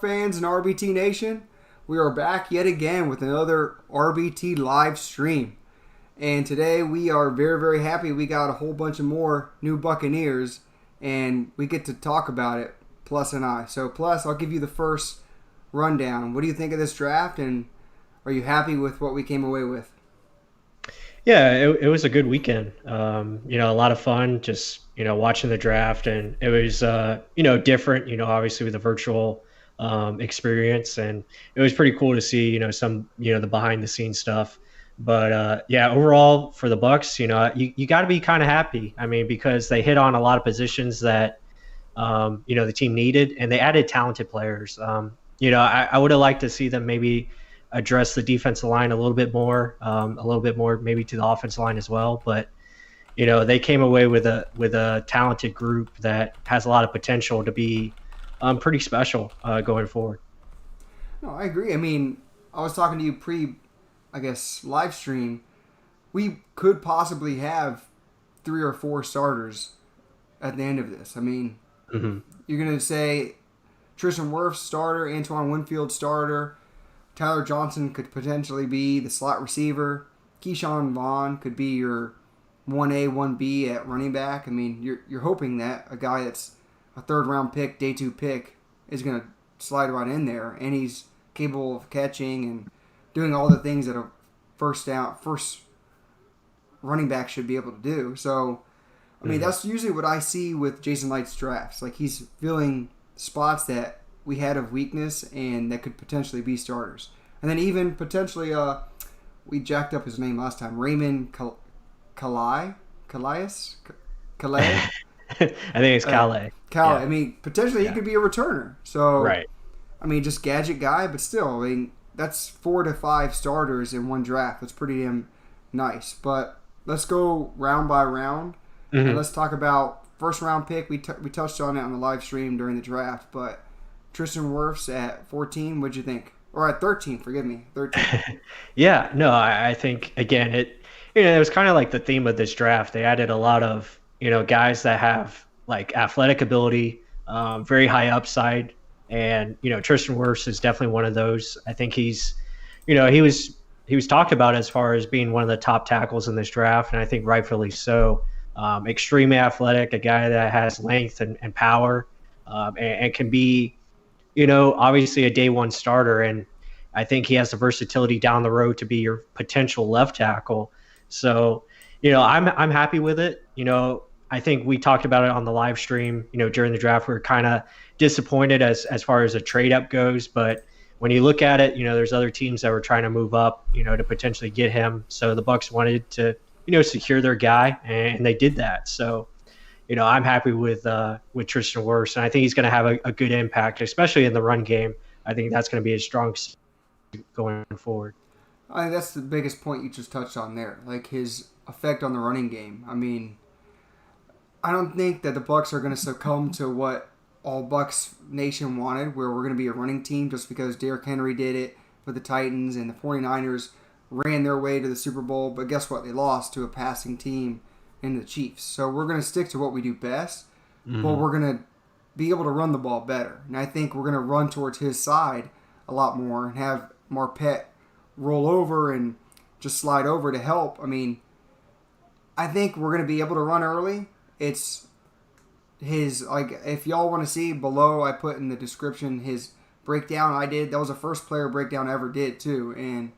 Fans and RBT Nation, we are back yet again with another RBT live stream. And today we are very, very happy we got a whole bunch of more new Buccaneers and we get to talk about it, Plus and I. So Plus, I'll give you the first rundown. What do you think of this draft and are you happy with what we came away with? Yeah, it was a good weekend. A lot of fun just, watching the draft, and it was, different, obviously with the virtual experience, and it was pretty cool to see, some, the behind the scenes stuff. But yeah, overall for the Bucs, you got to be kind of happy. I mean, because they hit on a lot of positions that, the team needed, and they added talented players. I would have liked to see them maybe address the defensive line a little bit more maybe to the offensive line as well. But they came away with a talented group that has a lot of potential to be pretty special going forward. No, I agree. I mean, I was talking to you live stream. We could possibly have 3 or 4 starters at the end of this. I mean, You're going to say Tristan Wirfs starter, Antoine Winfield starter, Tyler Johnson could potentially be the slot receiver. Keyshawn Vaughn could be your 1A, 1B at running back. I mean, you're hoping that a guy that's a third-round pick, day 2 pick, is going to slide right in there, and he's capable of catching and doing all the things that a first running back should be able to do. So, I mean, that's usually what I see with Jason Licht's drafts. Like, he's filling spots that we had of weakness and that could potentially be starters. And then even potentially, we jacked up his name last time, Raymond Calais? Calais? I think it's Calais. Calais. Yeah. I mean, potentially he could be a returner. So, Right. I mean, just gadget guy, but still, I mean, that's 4 to 5 starters in one draft. That's pretty damn nice. But let's go round by round, and let's talk about first round pick. We touched on it on the live stream during the draft, but Tristan Wirfs at 14, what'd you think? Or at 13, forgive me, 13. Yeah, no, I think again it was kind of like the theme of this draft. They added a lot of guys that have like athletic ability, very high upside, and Tristan Wirfs is definitely one of those. I think he's, he was talked about as far as being one of the top tackles in this draft, and I think rightfully so. Extremely athletic, a guy that has length and power, and can be, obviously a day 1 starter. And I think he has the versatility down the road to be your potential left tackle. So, I'm happy with it. I think we talked about it on the live stream, during the draft. We were kind of disappointed as far as a trade up goes. But when you look at it, there's other teams that were trying to move up, to potentially get him. So the Bucs wanted to, secure their guy, and they did that. So, I'm happy with Tristan Wirfs, and I think he's going to have a good impact, especially in the run game. I think that's going to be a strong going forward. I think that's the biggest point you just touched on there, like his effect on the running game. I mean, I don't think that the Bucs are going to succumb to what all Bucs Nation wanted, where we're going to be a running team just because Derrick Henry did it for the Titans and the 49ers ran their way to the Super Bowl, but guess what? They lost to a passing team in the Chiefs. So we're going to stick to what we do best, but we're going to be able to run the ball better. And I think we're going to run towards his side a lot more and have Marpet roll over and just slide over to help. I mean, I think we're going to be able to run early. It's his, like, if y'all want to see below, I put in the description his breakdown I did. That was the first player breakdown I ever did, too. And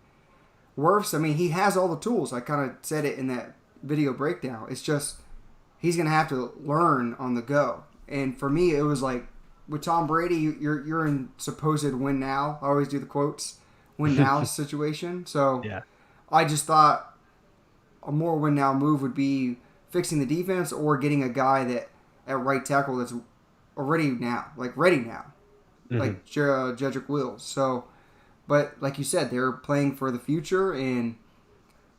Wirfs, I mean, he has all the tools. I kind of said it in that video breakdown. It's just he's going to have to learn on the go. And for me, it was like with Tom Brady, you're in supposed win now. I always do the quotes, win now situation. So Yeah. I just thought a more win now move would be fixing the defense or getting a guy that at right tackle that's ready now, like Jedrick Wills. So, but like you said, they're playing for the future, and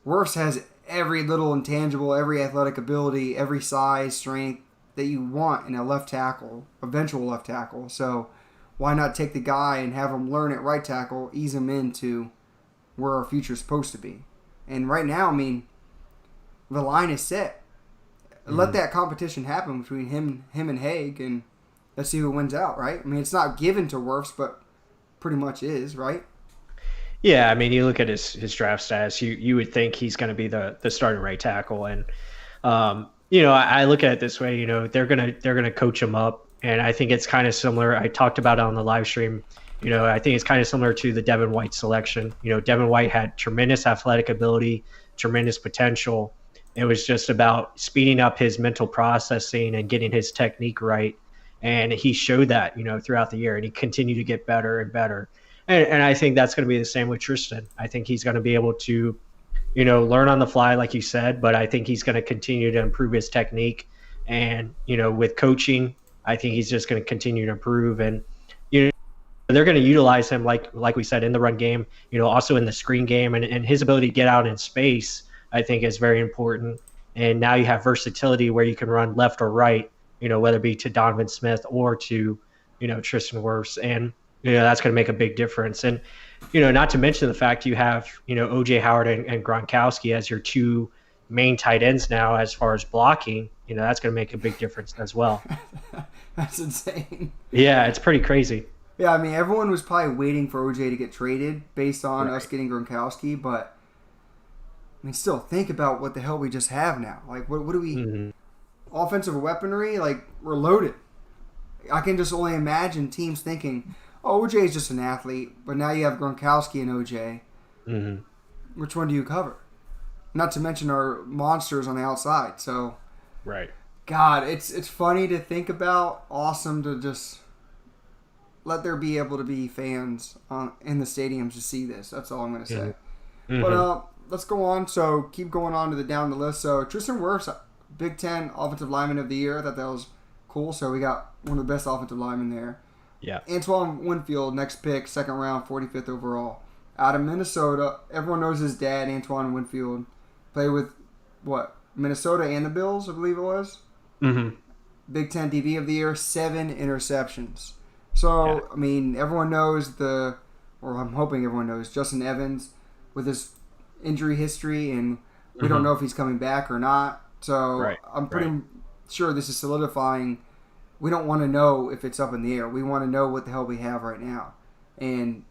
Wirfs has every little intangible, every athletic ability, every size, strength that you want in a left tackle, eventual left tackle. So why not take the guy and have him learn at right tackle, ease him into where our future is supposed to be? And right now, I mean, the line is set. Let that competition happen between him and Haig, and let's see who wins out, right? I mean, it's not given to Wirfs, but pretty much is, right? Yeah, I mean, you look at his draft status, you would think he's going to be the starting right tackle, and I look at it this way, they're gonna coach him up, and I think it's kind of similar. I talked about it on the live stream. I think it's kind of similar to the Devin White selection. Devin White had tremendous athletic ability, tremendous potential. It was just about speeding up his mental processing and getting his technique right, and he showed that throughout the year, and he continued to get better and better. And I think that's going to be the same with Tristan. I think he's going to be able to learn on the fly, like you said, but I think he's going to continue to improve his technique. And, with coaching, I think he's just going to continue to improve. And, they're going to utilize him, like we said, in the run game, also in the screen game. And his ability to get out in space, I think, is very important. And now you have versatility where you can run left or right, whether it be to Donovan Smith or to, Tristan Wirfs. And, that's going to make a big difference. And, not to mention the fact you have, OJ Howard and Gronkowski as your two main tight ends now as far as blocking, that's going to make a big difference as well. That's insane. Yeah, it's pretty crazy. Yeah, I mean, everyone was probably waiting for OJ to get traded based on us getting Gronkowski, but I mean, still, think about what the hell we just have now. Like, what do we... Offensive weaponry, like, we're loaded. I can just only imagine teams thinking... Oh, OJ is just an athlete, but now you have Gronkowski and OJ. Mm-hmm. Which one do you cover? Not to mention our monsters on the outside. So, right. God, it's funny to think about. Awesome to just let there be able to be fans in the stadiums to see this. That's all I'm going to say. Mm-hmm. But let's go on. So keep going on to down the list. So Tristan Wirfs, Big Ten Offensive Lineman of the Year. I thought that was cool. So we got one of the best offensive linemen there. Yeah. Antoine Winfield, next pick, second round, 45th overall. Out of Minnesota. Everyone knows his dad, Antoine Winfield. Played with, Minnesota and the Bills, I believe it was. Mm-hmm. Big Ten DB of the Year, 7 interceptions. So, yeah. I mean, everyone knows or I'm hoping everyone knows, Justin Evans with his injury history, and we don't know if he's coming back or not. So, I'm pretty sure this is solidifying. We don't want to know if it's up in the air. We want to know what the hell we have right now. And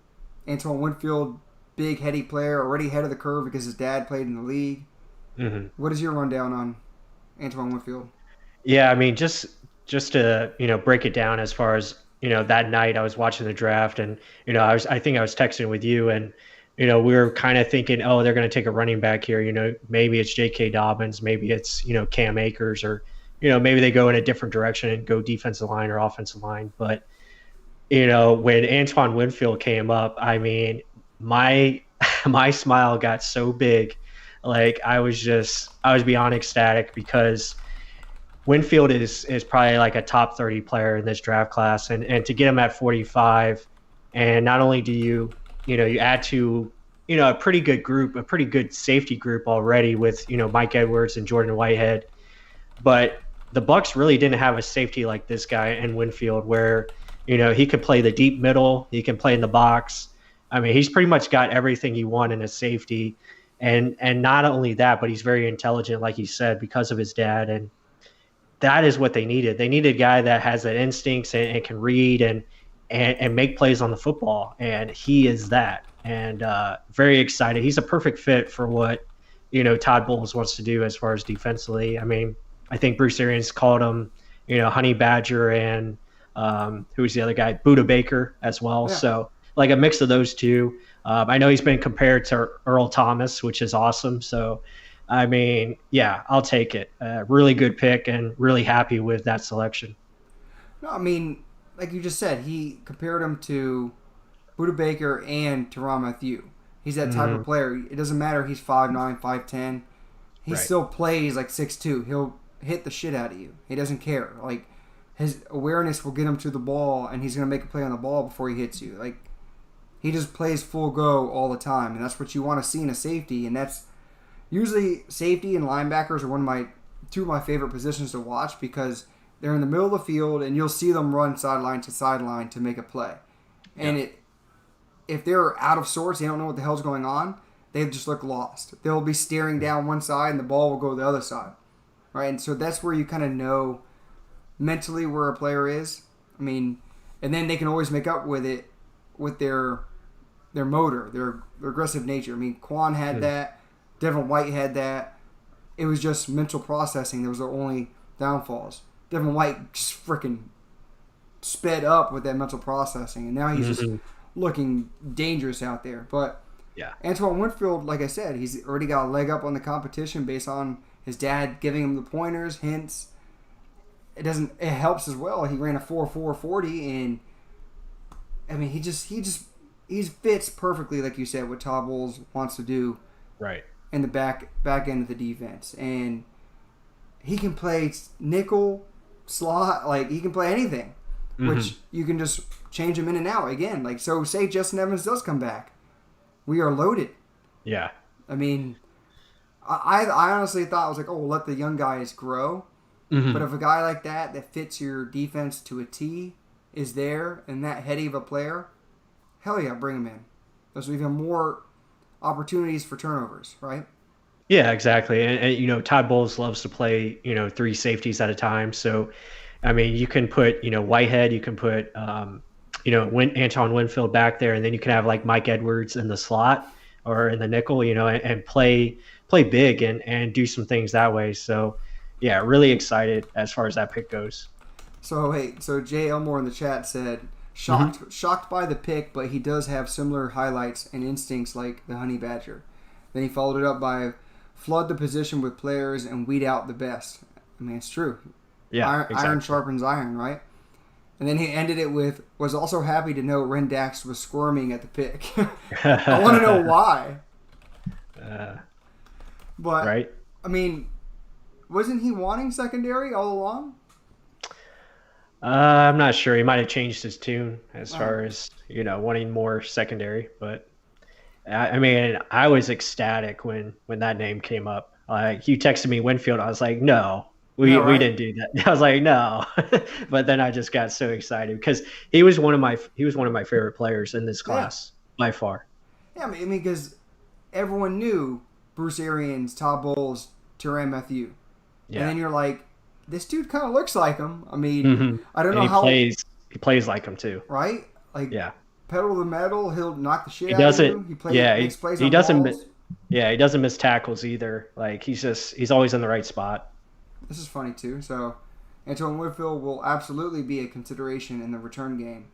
Antoine Winfield, big, heady player, already ahead of the curve because his dad played in the league. Mm-hmm. What is your rundown on Antoine Winfield? Yeah, I mean, just to break it down as far as that night I was watching the draft, and I think I was texting with you, and we were kind of thinking, oh, they're going to take a running back here. Maybe it's J.K. Dobbins, maybe it's Cam Akers, or maybe they go in a different direction and go defensive line or offensive line. But, when Antoine Winfield came up, I mean, my smile got so big. Like, I was beyond ecstatic because Winfield is probably like a top 30 player in this draft class. And to get him at 45, and not only do you add to, a pretty good group, a pretty good safety group already with, Mike Edwards and Jordan Whitehead. But the Bucs really didn't have a safety like this guy in Winfield where, he could play the deep middle, he can play in the box. I mean, he's pretty much got everything you want in a safety. And not only that, but he's very intelligent, like you said, because of his dad. And that is what they needed. They needed a guy that has that instincts and can read and make plays on the football. And he is that. And very excited. He's a perfect fit for what, Todd Bowles wants to do as far as defensively. I mean, I think Bruce Arians called him, Honey Badger, and who's the other guy? Buda Baker as well. Yeah. So like a mix of those two. I know he's been compared to Earl Thomas, which is awesome. So, I mean, yeah, I'll take it. Really good pick and really happy with that selection. No, I mean, like you just said, he compared him to Buda Baker and Tyrann Mathieu. He's that type of player. It doesn't matter. He's 5'9", 5'10". He still plays like 6'2". He'll hit the shit out of you. He doesn't care. Like, his awareness will get him to the ball, and he's going to make a play on the ball before he hits you. Like, he just plays full go all the time, and that's what you want to see in a safety. And that's usually safety and linebackers are two of my favorite positions to watch because they're in the middle of the field, and you'll see them run sideline to sideline to make a play. And if they're out of sorts, they don't know what the hell's going on, they just look lost. They'll be staring down one side, and the ball will go the other side. Right? And so that's where you kind of know mentally where a player is. I mean, and then they can always make up with their motor, their aggressive nature. I mean, Quan had that. Devin White had that. It was just mental processing. That was their only downfalls. Devin White just freaking sped up with that mental processing, and now he's just looking dangerous out there. But Antoine Winfield, like I said, he's already got a leg up on the competition based on his dad giving him the pointers, hints. It helps as well. He ran a 4.440, and I mean, he fits perfectly, like you said, what Todd Bowles wants to do. Right. In the back end of the defense, and he can play nickel, slot, like he can play anything, which you can just change him in and out again. Like, so say Justin Evans does come back, we are loaded. Yeah. I mean, I honestly thought, I was like, oh, we'll let the young guys grow. But if a guy like that fits your defense to a T is there and that heady of a player, hell yeah, bring him in. There's even more opportunities for turnovers, right? Yeah, exactly. And Todd Bowles loves to play, 3 safeties at a time. So, I mean, you can put, Whitehead, you can put, Antoine Winfield back there, and then you can have like Mike Edwards in the slot or in the nickel, and play big and do some things that way. So, yeah, really excited as far as that pick goes. So Jay Elmore in the chat said, shocked by the pick, but he does have similar highlights and instincts like the Honey Badger. Then he followed it up by flood the position with players and weed out the best. I mean, it's true. Yeah, exactly. Iron sharpens iron, right? And then he ended it with, was also happy to know Rendax was squirming at the pick. I want to know why. But, right? I mean, wasn't he wanting secondary all along? I'm not sure. He might have changed his tune as far as, wanting more secondary. But, I mean, I was ecstatic when that name came up. You texted me Winfield. I was like, no, we didn't do that. I was like, no. But then I just got so excited because he was one of my favorite players in this class by far. Yeah, I mean, because everyone knew Bruce Arians, Todd Bowles, Tyrann Mathieu. Yeah. And then you're like, this dude kind of looks like him. I mean, I don't know how he plays like him too, right? Like, pedal to the metal, he'll knock the shit out of you. Makes plays he on doesn't. balls. He doesn't miss tackles either. Like he's always in the right spot. This is funny too. So, Antoine Winfield will absolutely be a consideration in the return game.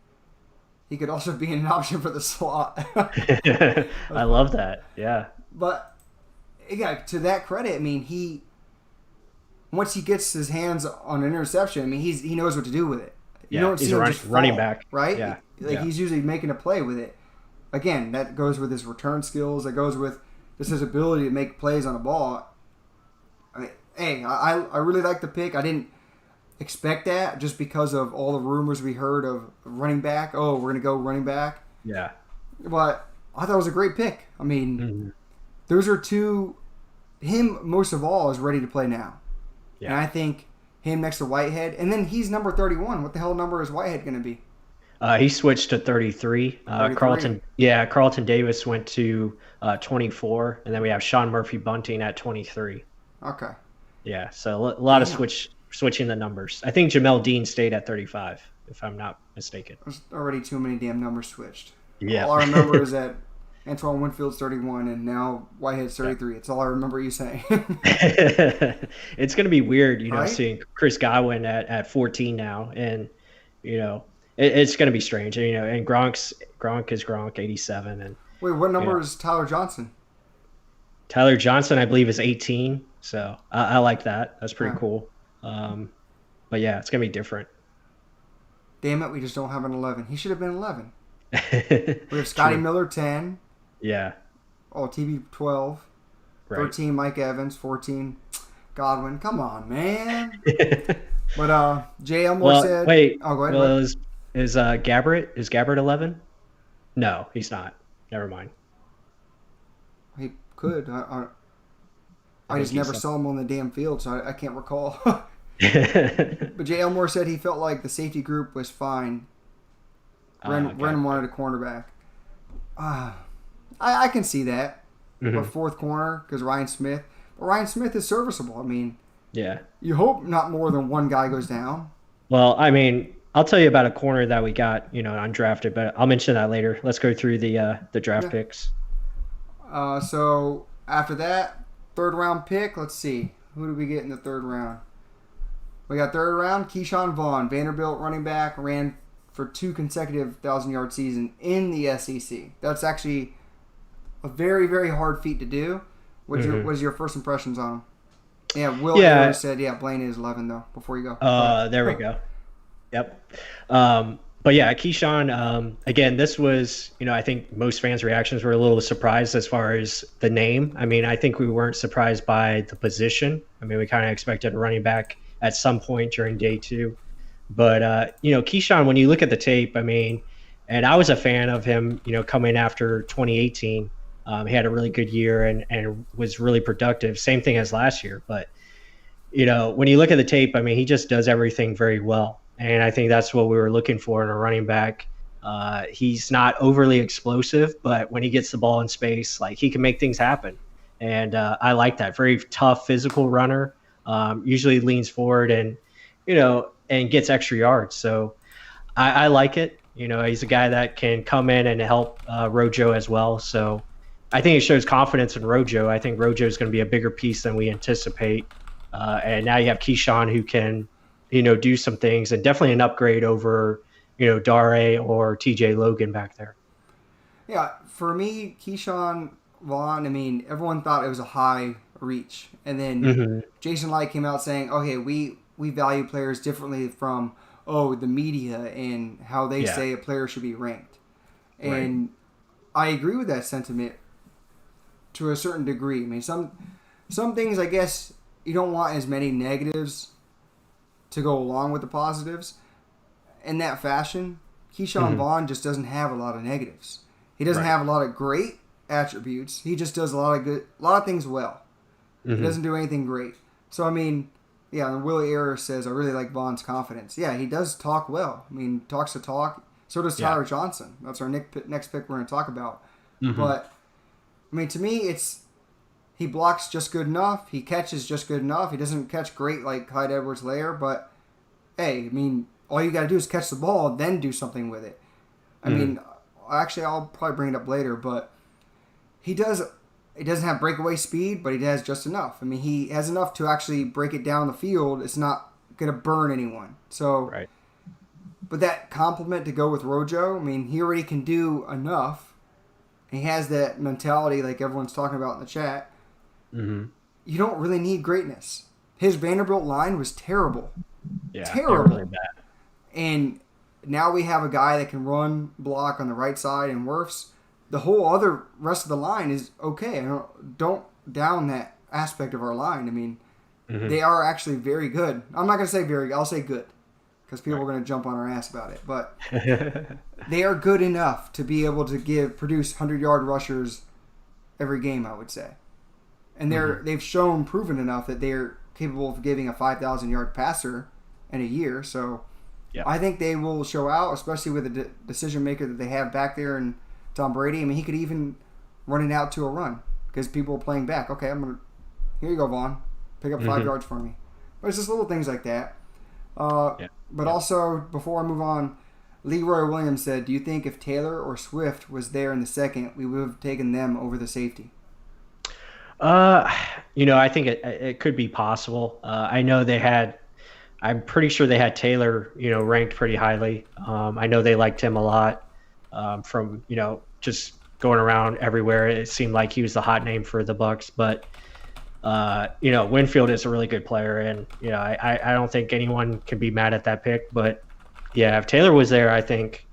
He could also be an option for the slot. I love that. Yeah. But to that credit, I mean, once he gets his hands on an interception, I mean, he knows what to do with it. You don't see him just running back, right? Yeah. He's usually making a play with it. Again, that goes with his return skills. That goes with just his ability to make plays on a ball. I mean, hey, I really like the pick. I didn't expect that just because of all the rumors we heard of running back. Oh, we're gonna go running back. Yeah. But I thought it was a great pick. I mean, those are two. Him most of all is ready to play now. Yeah. And I think him next to Whitehead, and then he's number 31. What the hell number is Whitehead going to be? He switched to 33. 33. Carlton Davis went to 24, and then we have Sean Murphy Bunting at 23. Okay. Yeah, so a lot of switching the numbers. I think Jamel Dean stayed at 35, if I'm not mistaken. There's already too many damn numbers switched. Yeah. All I remember is that Antoine Winfield's 31, and now Whitehead's 33. It's all I remember you saying. It's going to be weird, right? Seeing Chris Godwin at 14 now, and it's going to be strange. And Gronk is Gronk, 87. And wait, what number is Tyler Johnson? Tyler Johnson, I believe, is 18. So I like that. That's pretty cool. But yeah, it's going to be different. Damn it, we just don't have an 11. He should have been 11. We have Scotty Miller 10. Yeah. Oh, TB 12. Right. 13 Mike Evans. 14 Godwin. Come on, man. But Jay Elmore said. Wait. Oh, go ahead. Well, is Gabbert 11? No, he's not. Never mind. He could. I just never saw him on the damn field, so I can't recall. But Jay Elmore said he felt like the safety group was fine. Ren wanted a cornerback. I can see that. Or fourth corner because Ryan Smith. But Ryan Smith is serviceable. I mean, yeah. You hope not more than one guy goes down. Well, I mean, I'll tell you about a corner that we got, undrafted, but I'll mention that later. Let's go through the draft Yeah. picks. So after that, third round pick. Let's see, who did we get in the third round? We got third round Keyshawn Vaughn, Vanderbilt running back, ran for 2 consecutive 1,000-yard season in the SEC. That's actually a very, very hard feat to do. What was your first impressions on him? Yeah, Will said, Blaine is 11 though. Before you go. There we go. Yep. But yeah, Keyshawn, again, this was, I think most fans' reactions were a little surprised as far as the name. I mean, I think we weren't surprised by the position. I mean, we kind of expected a running back at some point during day 2. But, Keyshawn, when you look at the tape, I mean, and I was a fan of him, coming after 2018. He had a really good year and was really productive. Same thing as last year. But, when you look at the tape, I mean, he just does everything very well. And I think that's what we were looking for in a running back. He's not overly explosive, but when he gets the ball in space, like he can make things happen. And I like that. Very tough physical runner. Usually leans forward and gets extra yards. So I like it. He's a guy that can come in and help Rojo as well. So I think it shows confidence in Rojo. I think Rojo is going to be a bigger piece than we anticipate. And now you have Keyshawn who can do some things, and definitely an upgrade over, Dare or TJ Logan back there. Yeah, for me, Keyshawn Vaughn, I mean, everyone thought it was a high reach. And then Jason Light came out saying, okay, we value players differently from, the media and how they say a player should be ranked. And I agree with that sentiment to a certain degree. I mean, some things, I guess, you don't want as many negatives to go along with the positives. In that fashion, Keyshawn Vaughn just doesn't have a lot of negatives. He doesn't have a lot of great attributes. He just does a lot of things well. He doesn't do anything great. So I mean, and Willie Ayers says, I really like Vaughn's confidence. Yeah, he does talk well. I mean, talks the talk. So does Tyler Johnson. That's our next pick we're going to talk about. But I mean, to me, he blocks just good enough. He catches just good enough. He doesn't catch great like Clyde Edwards-Helaire, but hey, I mean, all you got to do is catch the ball, then do something with it. I mean, actually, I'll probably bring it up later, but he doesn't have breakaway speed, but he has just enough. I mean, he has enough to actually break it down the field. It's not going to burn anyone. So, but that compliment to go with Rojo, I mean, he already can do enough. He has that mentality like everyone's talking about in the chat. You don't really need greatness. His Vanderbilt line was terrible. Yeah, terrible. Really bad. And now we have a guy that can run, block on the right side and Wirfs. The whole other rest of the line is okay. I don't down that aspect of our line. I mean, they are actually very good. I'm not going to say very good. I'll say good because people are going to jump on our ass about it. But they are good enough to be able to produce 100-yard rushers every game, I would say. And they've proven enough that they're capable of giving a 5,000-yard passer in a year. So I think they will show out, especially with the decision maker that they have back there and Tom Brady. I mean, he could even run it out to a run because people are playing back. Okay, here you go, Vaughn. Pick up 5 yards for me. But it's just little things like that. But also, before I move on, Leroy Williams said, do you think if Taylor or Swift was there in the second, we would have taken them over the safety? I think it could be possible. I know I'm pretty sure they had Taylor, ranked pretty highly. I know they liked him a lot. From, just going around everywhere, it seemed like he was the hot name for the Bucs. But, Winfield is a really good player, and, I don't think anyone can be mad at that pick. But, if Taylor was there, I think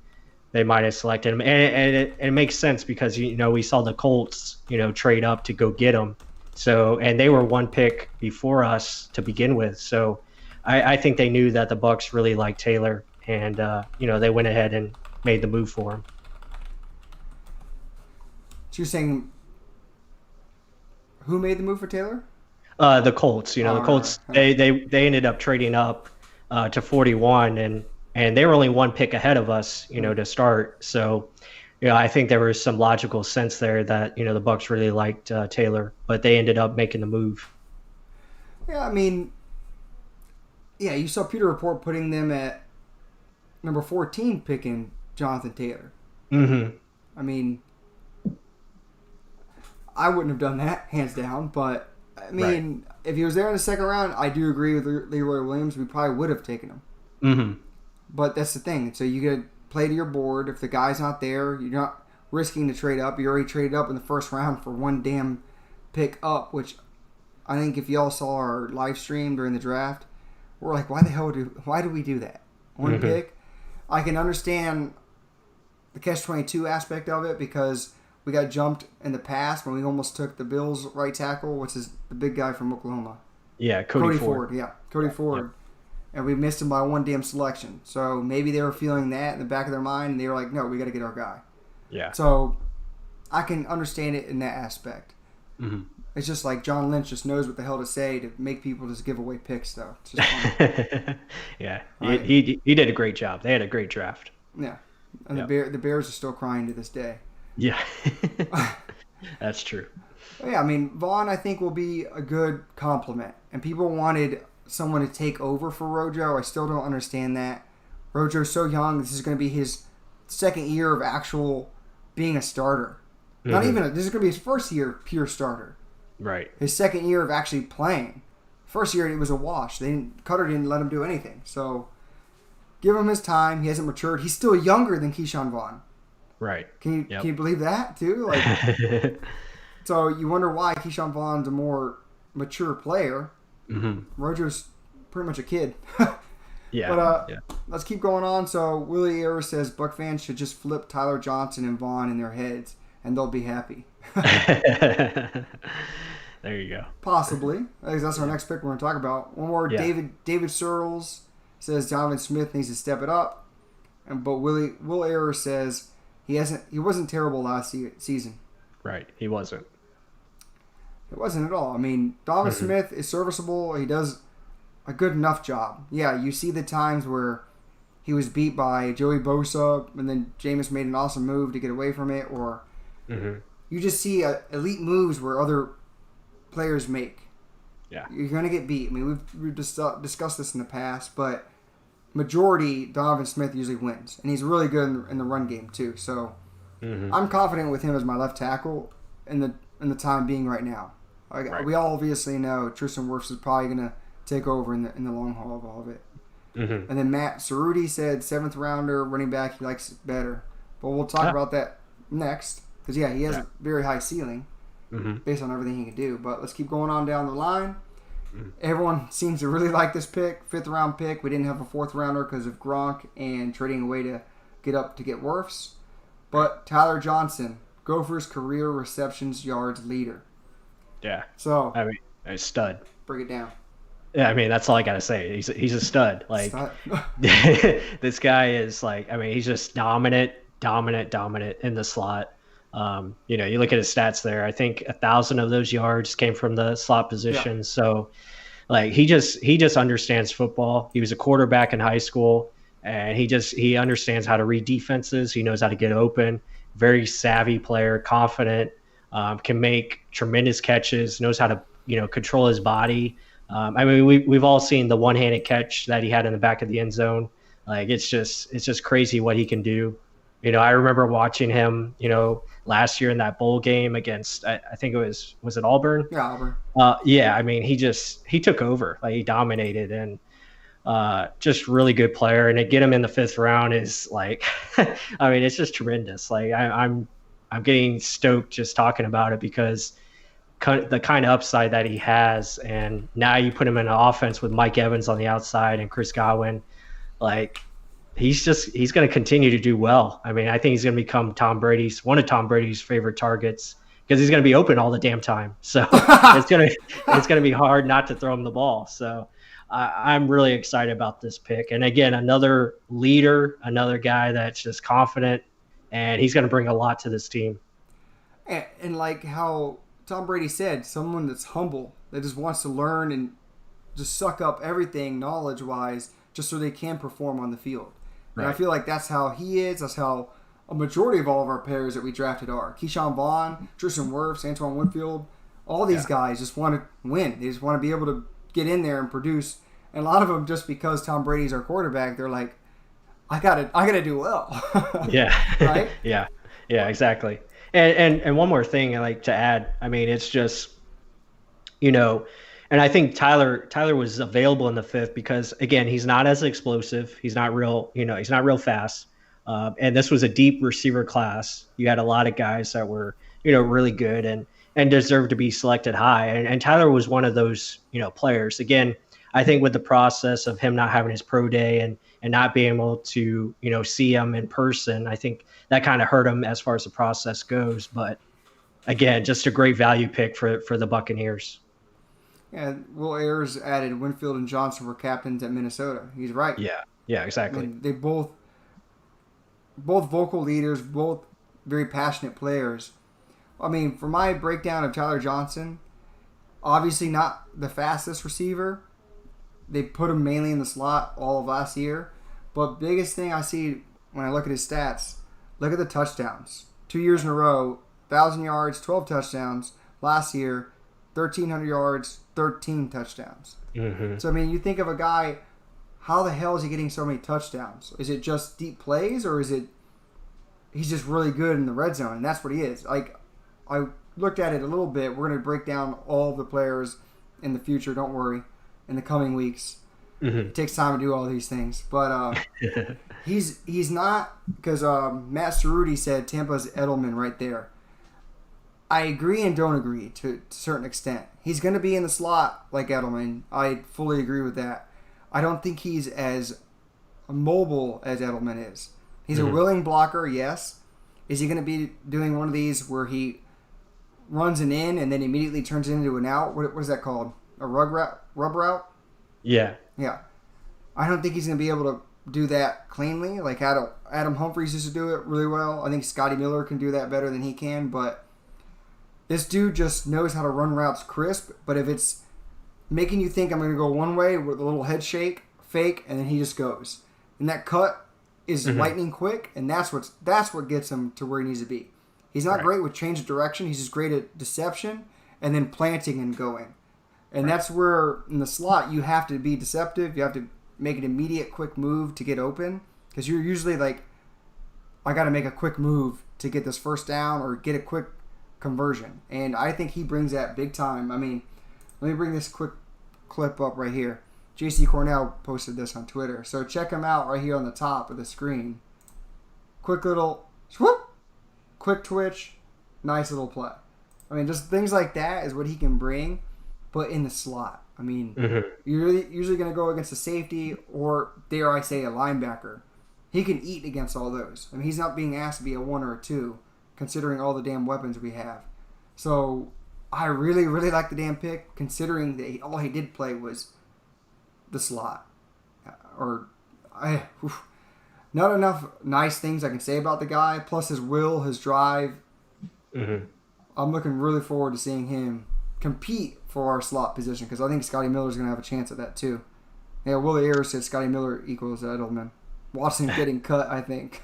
they might have selected him. And it makes sense because, we saw the Colts, trade up to go get him. So, and they were one pick before us to begin with. So I think they knew that the Bucs really liked Taylor, and, they went ahead and made the move for him. So you're saying who made the move for Taylor? The Colts. The Colts, they ended up trading up to 41, and they were only one pick ahead of us, to start. So, I think there was some logical sense there that, the Bucs really liked Taylor, but they ended up making the move. Yeah, I mean, you saw Peter Report putting them at number 14 picking Jonathan Taylor. Mm-hmm. I mean, I wouldn't have done that, hands down. But, I mean, if he was there in the second round, I do agree with Leroy Williams. We probably would have taken him. Mm-hmm. But that's the thing. So you get to play to your board. If the guy's not there, you're not risking to trade up. You already traded up in the first round for one damn pick up, which I think if y'all saw our live stream during the draft, we're like, why do we do that? One pick? I can understand the catch-22 aspect of it because we got jumped in the past when we almost took the Bills' right tackle, which is the big guy from Oklahoma. Yeah, Cody Ford. Yeah, Cody Ford. Yep. And we missed him by one damn selection. So maybe they were feeling that in the back of their mind, and they were like, no, we got to get our guy. Yeah. So I can understand it in that aspect. Mm-hmm. It's just like John Lynch just knows what the hell to say to make people just give away picks, though. It's just funny. Yeah, right? he did a great job. They had a great draft. Yeah, and the Bears are still crying to this day. Yeah, that's true. Yeah, I mean, Vaughn, I think, will be a good compliment. And people wanted someone to take over for Rojo. I still don't understand that. Rojo's so young. This is going to be his second year of actual being a starter. Not even, this is going to be his first year pure starter. Right. His second year of actually playing. First year, it was a wash. Cutter didn't let him do anything. So, give him his time. He hasn't matured. He's still younger than Keyshawn Vaughn. Right. Can you believe that, too? Like, so, you wonder why Keyshawn Vaughn's a more mature player. Mm-hmm. Rojo's pretty much a kid. Yeah. But let's keep going on. So, Willie Ayers says Buck fans should just flip Tyler Johnson and Vaughn in their heads, and they'll be happy. There you go. Possibly. That's our next pick we're going to talk about. One more. Yeah. David Searles says Donovan Smith needs to step it up. But Will Ayers says he wasn't terrible last season. Right. He wasn't. It wasn't at all. I mean, Donovan Smith is serviceable. He does a good enough job. Yeah, you see the times where he was beat by Joey Bosa and then Jameis made an awesome move to get away from it, or you just see elite moves where other players make. Yeah. You're going to get beat. I mean, we've discussed this in the past, but majority, Donovan Smith usually wins. And he's really good in the run game, too. So I'm confident with him as my left tackle in the time being right now. Right. We all obviously know Tristan Wirfs is probably going to take over in the long haul of all of it. And then Matt Cerruti said 7th rounder, running back, he likes it better. But we'll talk about that next. Because, he has a very high ceiling based on everything he can do. But let's keep going on down the line. Everyone seems to really like this pick, 5th round pick. We didn't have a 4th rounder because of Gronk and trading away to get up to get Wirfs. But Tyler Johnson, Gophers career receptions yards leader. Yeah. So, I mean, a stud. Break it down. Yeah, I mean, that's all I gotta say. He's a stud. Like, this guy is like, I mean, he's just dominant in the slot. You look at his stats there. I think 1,000 of those yards came from the slot position. Yeah. So, like, he just understands football. He was a quarterback in high school, and he understands how to read defenses. He knows how to get open. Very savvy player, confident, can make tremendous catches. Knows how to control his body. I mean, we've all seen the one-handed catch that he had in the back of the end zone. Like, it's just crazy what he can do. I remember watching him, last year in that bowl game against, I think was it Auburn? Yeah, Auburn. I mean, he took over. Like, he dominated, and just really good player. And to get him in the 5th round is like, I mean, it's just tremendous. Like, I'm getting stoked just talking about it because the kind of upside that he has, and now you put him in an offense with Mike Evans on the outside and Chris Godwin, like, he's going to continue to do well. I mean, I think he's going to become one of Tom Brady's favorite targets because he's going to be open all the damn time. So it's going to be hard not to throw him the ball. So I'm really excited about this pick. And again, another leader, another guy that's just confident, and he's going to bring a lot to this team. And like how Tom Brady said, someone that's humble, that just wants to learn and just suck up everything knowledge-wise just so they can perform on the field. And I feel like that's how he is. That's how a majority of all of our players that we drafted are. Keyshawn Vaughn, Tristan Wirfs, Antoine Winfield, all these guys just want to win. They just want to be able to get in there and produce. And a lot of them, just because Tom Brady's our quarterback, they're like, I gotta do well. Yeah. Right? Yeah. Yeah, exactly. And one more thing I like to add. I mean, it's just, you know, and I think Tyler was available in the fifth because again, he's not as explosive. He's not real, he's not real fast. And this was a deep receiver class. You had a lot of guys that were, really good and deserved to be selected high. And Tyler was one of those, players. Again, I think with the process of him not having his pro day and not being able to, see him in person, I think that kind of hurt him as far as the process goes. But again, just a great value pick for the Buccaneers. Yeah, Will Ayers added Winfield and Johnson were captains at Minnesota. He's right. Yeah, exactly. I mean, they both vocal leaders, both very passionate players. I mean, for my breakdown of Tyler Johnson, obviously not the fastest receiver. They put him mainly in the slot all of last year. But biggest thing I see when I look at his stats, look at the touchdowns. 2 years in a row, 1,000 yards, 12 touchdowns. Last year, 1,300 yards, 13 touchdowns. Mm-hmm. So, I mean, you think of a guy, how the hell is he getting so many touchdowns? Is it just deep plays, or is it he's just really good in the red zone? And that's what he is. Like, I looked at it a little bit. We're going to break down all of the players in the future, don't worry, in the coming weeks. Mm-hmm. It takes time to do all these things. But he's not, because Matt Cerruti said Tampa's Edelman right there. I agree and don't agree to a certain extent. He's going to be in the slot like Edelman. I fully agree with that. I don't think he's as mobile as Edelman is. He's a willing blocker, yes. Is he going to be doing one of these where he runs an in and then immediately turns it into an out? What is that called? A rub route? Yeah. Yeah. I don't think he's going to be able to do that cleanly. Like Adam Humphries used to do it really well. I think Scotty Miller can do that better than he can, but this dude just knows how to run routes crisp. But if it's making you think I'm going to go one way with a little head shake, fake, and then he just goes. And that cut is lightning quick, and that's what gets him to where he needs to be. He's not great with change of direction. He's just great at deception and then planting and going. And that's where, in the slot, you have to be deceptive. You have to make an immediate, quick move to get open. Because you're usually like, I got to make a quick move to get this first down or get a quick conversion. And I think he brings that big time. I mean, let me bring this quick clip up right here. JC Cornell posted this on Twitter. So check him out right here on the top of the screen. Quick little swoop, quick twitch, nice little play. I mean, just things like that is what he can bring. But in the slot, I mean, you're usually going to go against a safety or, dare I say, a linebacker. He can eat against all those. I mean, he's not being asked to be a 1 or a 2, considering all the damn weapons we have. So I really, really like the damn pick, considering that all he did play was the slot. Not enough nice things I can say about the guy. Plus his will, his drive. I'm looking really forward to seeing him compete for our slot position, because I think Scotty Miller's going to have a chance at that too. Yeah, Willie Ayers said Scotty Miller equals Edelman. Watson getting cut, I think.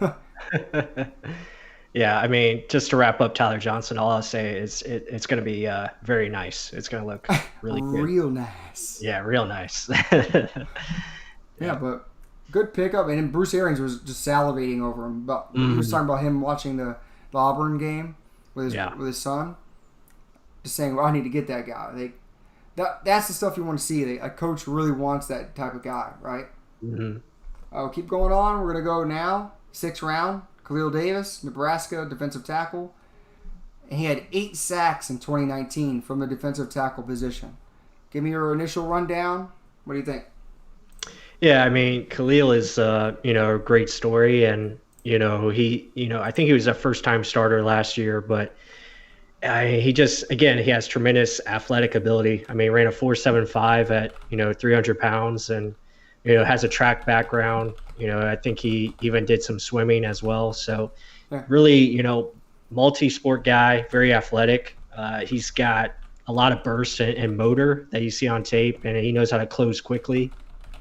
Yeah, I mean, just to wrap up Tyler Johnson, all I'll say is it's going to be very nice. It's going to look really good. Real nice. Yeah, real nice. Yeah, but good pickup. And then Bruce Arians was just salivating over him. But he was talking about him watching the Auburn game with his son. Just saying, well, I need to get that guy. That's the stuff you want to see. A coach really wants that type of guy, right? Keep going on. We're going to go now. 6th round. Khalil Davis, Nebraska defensive tackle. And he had 8 sacks in 2019 from the defensive tackle position. Give me your initial rundown. What do you think? Yeah, I mean, Khalil is a great story, and I think he was a first-time starter last year, but he has tremendous athletic ability. I mean, he ran a 4.75 at 300 pounds, and has a track background. I think he even did some swimming as well. So really, multi-sport guy, very athletic. He's got a lot of burst and motor that you see on tape, and he knows how to close quickly.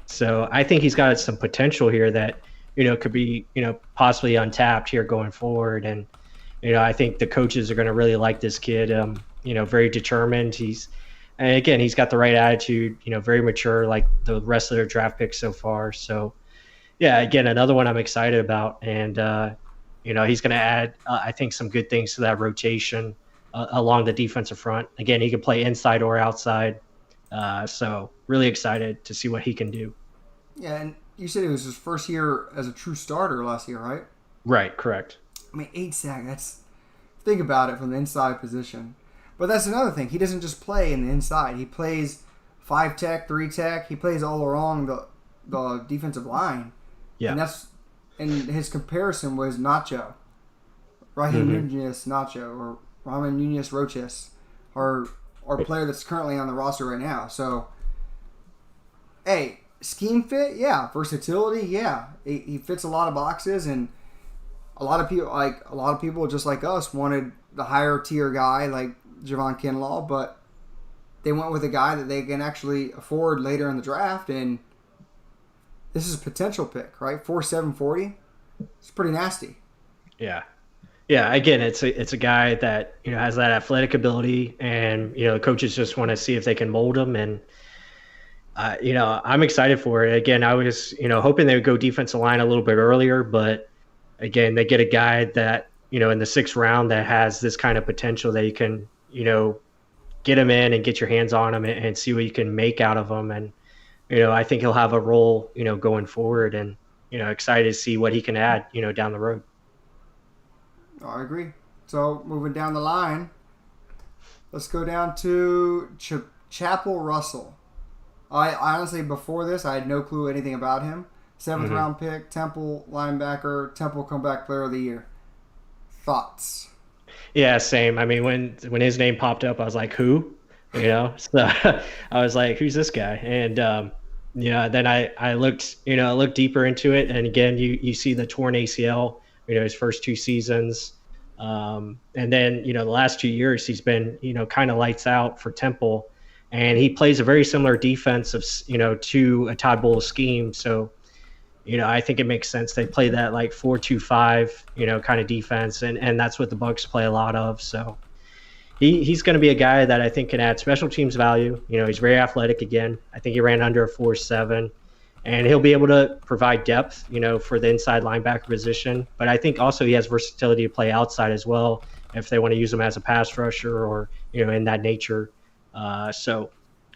So I think he's got some potential here that, could be, possibly untapped here going forward. And, I think the coaches are going to really like this kid. Very determined. He's got the right attitude, very mature, like the rest of their draft picks so far. So, yeah, again, another one I'm excited about, and he's going to add, I think, some good things to that rotation along the defensive front. Again, he can play inside or outside, so really excited to see what he can do. Yeah, and you said it was his first year as a true starter last year, right? Right, correct. I mean, 8 sacks. That's think about it from the inside position. But that's another thing. He doesn't just play in the inside. He plays 5 tech, 3 tech. He plays all along the defensive line. Yeah. And his comparison was Nacho, Raheem Nunez Nacho, or Ramen Nunez Roches, our player that's currently on the roster right now. So, hey, scheme fit, yeah. Versatility, yeah. He fits a lot of boxes, and a lot of people just like us wanted the higher tier guy like Javon Kinlaw, but they went with a guy that they can actually afford later in the draft, and this is a potential pick, right? 4.740. It's pretty nasty. Yeah. Yeah, again, it's a guy that has that athletic ability, and coaches just want to see if they can mold him, and I'm excited for it. Again, I was hoping they would go defensive line a little bit earlier, but again, they get a guy that in the 6th round that has this kind of potential that you can get him in and get your hands on him and see what you can make out of him, and I think he'll have a role going forward, and excited to see what he can add down the road. I agree. So moving down the line, let's go down to Chapelle Russell. I honestly, before this, I had no clue anything about him. 7th round pick, Temple linebacker, Temple comeback player of the year. Thoughts? Yeah, same. I mean, when his name popped up, I was like, who? So I was like, who's this guy? And then I looked deeper into it, and again, you see the torn ACL. His first 2 seasons. And then, the last 2 years, he's been, kind of lights out for Temple. And he plays a very similar defense to a Todd Bowles scheme. So, I think it makes sense. They play that like 4-2-5, kind of defense. And that's what the Bucs play a lot of. So he's going to be a guy that I think can add special teams value. He's very athletic again. I think he ran under a 4.7. And he'll be able to provide depth, for the inside linebacker position. But I think also he has versatility to play outside as well if they want to use him as a pass rusher or, in that nature. So,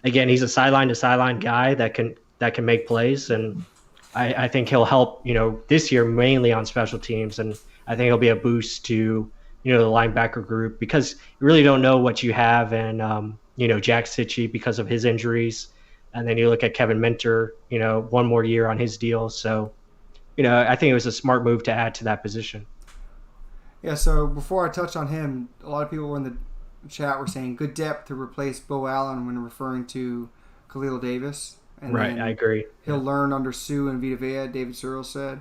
again, he's a sideline-to-sideline guy that can make plays. And I think he'll help, this year mainly on special teams. And I think he'll be a boost to, the linebacker group because you really don't know what you have in, Jack Sitchie because of his injuries. And then you look at Kevin Minter, 1 more year on his deal. So, I think it was a smart move to add to that position. Yeah, so before I touch on him, a lot of people in the chat were saying good depth to replace Bo Allen when referring to Khalil Davis. And right, I agree. He'll learn under Sue and Vita Vea, David Searle said.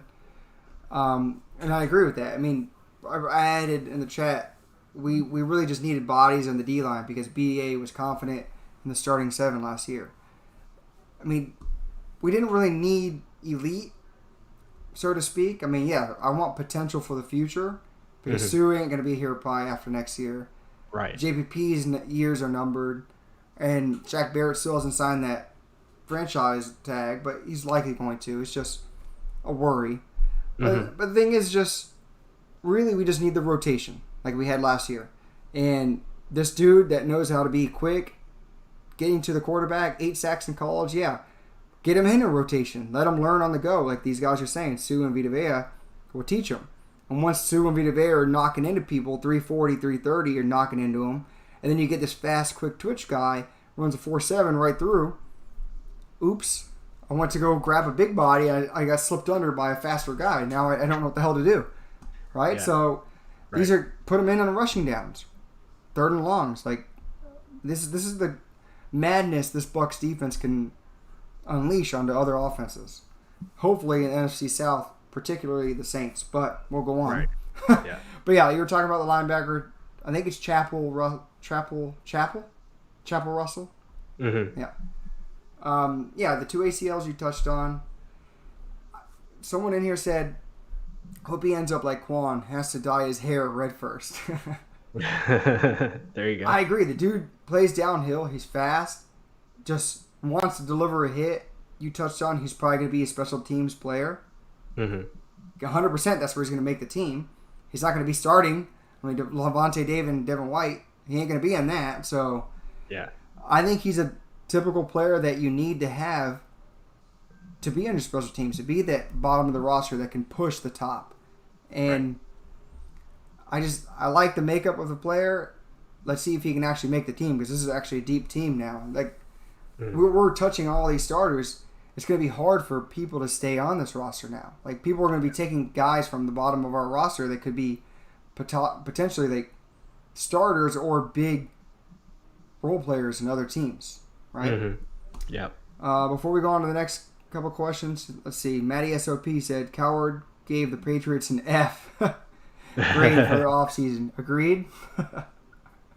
And I agree with that. I mean, I added in the chat, we really just needed bodies on the D-line because BDA was confident in the starting 7 last year. I mean, we didn't really need elite, so to speak. I mean, yeah, I want potential for the future because Sue ain't going to be here probably after next year. Right. JPP's years are numbered, and Jack Barrett still hasn't signed that franchise tag, but he's likely going to. It's just a worry. But the thing is just, really, we just need the rotation like we had last year. And this dude that knows how to be quick, getting to the quarterback, 8 sacks in college, yeah. Get him in a rotation. Let him learn on the go, like these guys are saying. Sue and Vita Vea will teach him. And once Sue and Vita Vea are knocking into people, 340, 330, you're knocking into them. And then you get this fast, quick twitch guy, runs a 4.7 right through. Oops. I went to go grab a big body. I got slipped under by a faster guy. Now I don't know what the hell to do. Right? Yeah. So these are, put them in on rushing downs. 3rd and longs. Like, this is the madness this Bucs defense can unleash onto other offenses. Hopefully in NFC South, particularly the Saints, but we'll go on. Right. Yeah. But yeah, you were talking about the linebacker. I think it's Chapelle Russell. Yeah. Yeah, the 2 ACLs you touched on. Someone in here said, hope he ends up like Quan, has to dye his hair red first. There you go. I agree. The dude plays downhill. He's fast. Just wants to deliver a hit. You touched on he's probably going to be a special teams player. 100% that's where he's going to make the team. He's not going to be starting. I mean, Lavonte David and Devin White, he ain't going to be on that. So Yeah. I think he's a typical player that you need to have to be on your special teams, to be that bottom of the roster that can push the top. And I like the makeup of the player. Let's see if he can actually make the team, because this is actually a deep team now. Like we're touching all these starters. It's going to be hard for people to stay on this roster now. Like, people are going to be taking guys from the bottom of our roster that could be potentially like starters or big role players in other teams, right? Yeah. Before we go on to the next couple questions, let's see. Matty SOP said Coward gave the Patriots an F grade for their offseason. Agreed?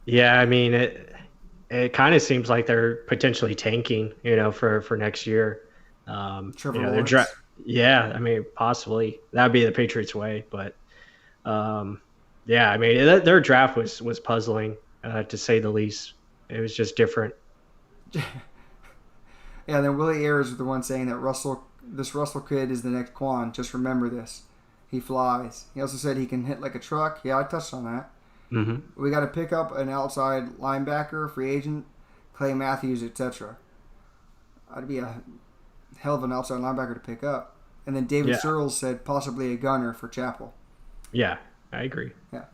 Yeah, I mean, it kind of seems like they're potentially tanking, for next year. Trevor Lawrence. Yeah, I mean, possibly that'd be the Patriots' way, but yeah, I mean, their draft was puzzling, to say the least. It was just different. Yeah, then Willie Ayers was the one saying that this Russell kid is the next Quan. Just remember this. He flies. He also said he can hit like a truck. Yeah, I touched on that. We got to pick up an outside linebacker, free agent, Clay Matthews, etc. That'd be a hell of an outside linebacker to pick up. And then David Searles said possibly a gunner for Chapel. Yeah, I agree. Yeah.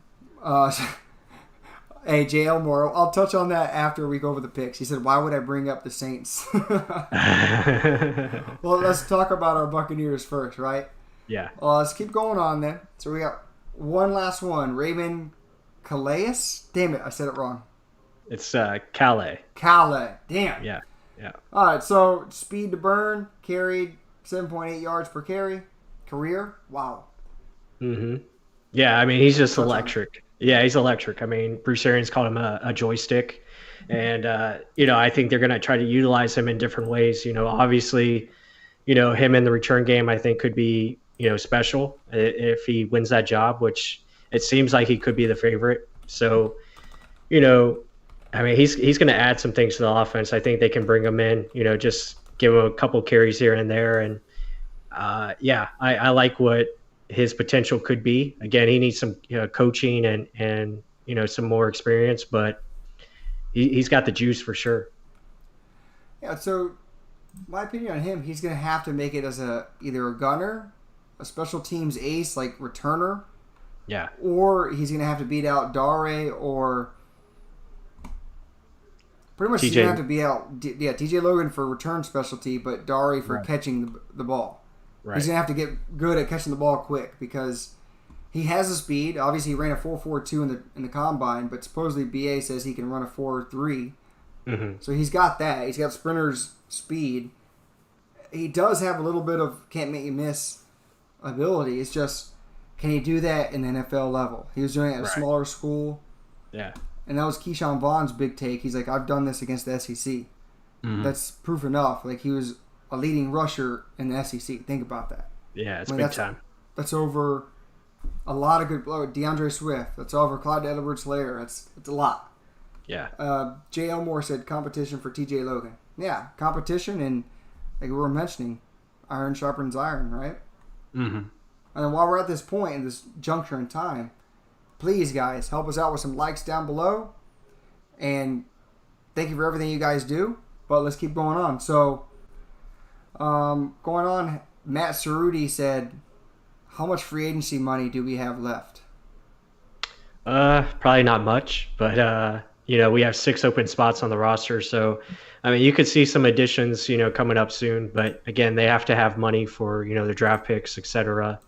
Hey, J. Elmore, I'll touch on that after we go over the picks. He said, why would I bring up the Saints? Well, let's talk about our Buccaneers first, right? Yeah. Let's keep going on then. So we got one last one. Raymond Calais? Damn it, I said it wrong. It's Calais. Calais. Damn. Yeah. All right, so speed to burn, carried 7.8 yards per carry. Career? Wow. Yeah, I mean, he's just electric. Yeah, he's electric. I mean, Bruce Arians called him a joystick. And, I think they're going to try to utilize him in different ways. Obviously, him in the return game, I think, could be, special if he wins that job, which it seems like he could be the favorite. So, I mean, he's going to add some things to the offense. I think they can bring him in, just give him a couple carries here and there. And, I like what his potential could be. Again, he needs some coaching and some more experience, but he's got the juice for sure. Yeah, so my opinion on him, he's going to have to make it as either a gunner, a special teams ace, like returner, or he's going to have to beat out Dare or pretty much he's going to have to beat out TJ Logan for return specialty, but Dare for catching the ball. Right. He's going to have to get good at catching the ball quick because he has the speed. Obviously, he ran a 4.42 in the combine, but supposedly BA says he can run a 4.3. So he's got that. He's got sprinter's speed. He does have a little bit of can't make you miss ability. It's just, can he do that in the NFL level? He was doing it at a smaller school. Yeah. And that was Keyshawn Vaughn's big take. He's like, I've done this against the SEC. That's proof enough. Like, he was a leading rusher in the SEC. Think about that. Yeah, it's big time. That's over a lot of good blow. DeAndre Swift. That's over Clyde Edwards-Helaire. It's a lot. Yeah. J. Elmore said competition for TJ Logan. Yeah, competition, and like we were mentioning, iron sharpens iron, right? And then while we're at this point in this juncture in time, please, guys, help us out with some likes down below. And thank you for everything you guys do. But let's keep going on. So, going on, Matt Cerruti said, how much free agency money do we have left? Probably not much, but we have 6 open spots on the roster, so I mean, you could see some additions, coming up soon. But again, they have to have money for the draft picks, etc.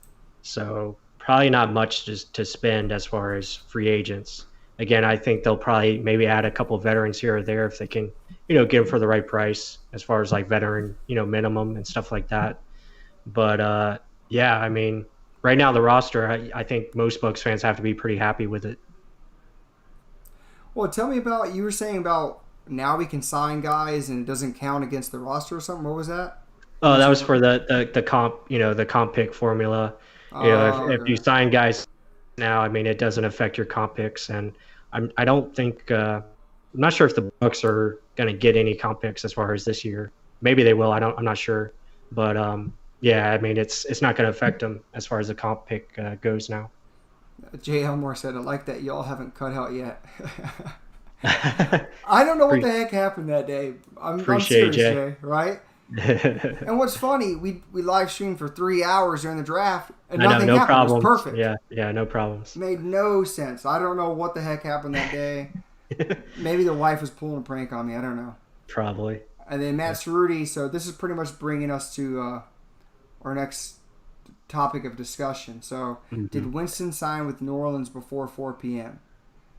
So probably not much to spend as far as free agents. Again, I think they'll probably maybe add a couple of veterans here or there if they can, get them for the right price as far as like veteran, minimum and stuff like that. But yeah, I mean, right now the roster, I think most Bucs fans have to be pretty happy with it. Well, tell me about, you were saying about now we can sign guys and it doesn't count against the roster or something. What was that? Oh, that was for the comp, the comp pick formula. If you sign guys now, I mean, it doesn't affect your comp picks. And I don't think, I'm not sure if the Bucs are going to get any comp picks as far as this year. Maybe they will. I'm not sure. But yeah, I mean, it's not going to affect him as far as the comp pick goes now. Jay Elmore said, I like that y'all haven't cut out yet. I don't know what the heck happened that day. I'm serious, Jay, right? And what's funny, we live streamed for 3 hours during the draft, and nothing happened. Problems. It was perfect. Yeah, no problems. Made no sense. I don't know what the heck happened that day. Maybe the wife was pulling a prank on me. I don't know. Probably. And then Matt Cerruti. So this is pretty much bringing us to our next topic of discussion. So did Winston sign with New Orleans before 4 p.m.?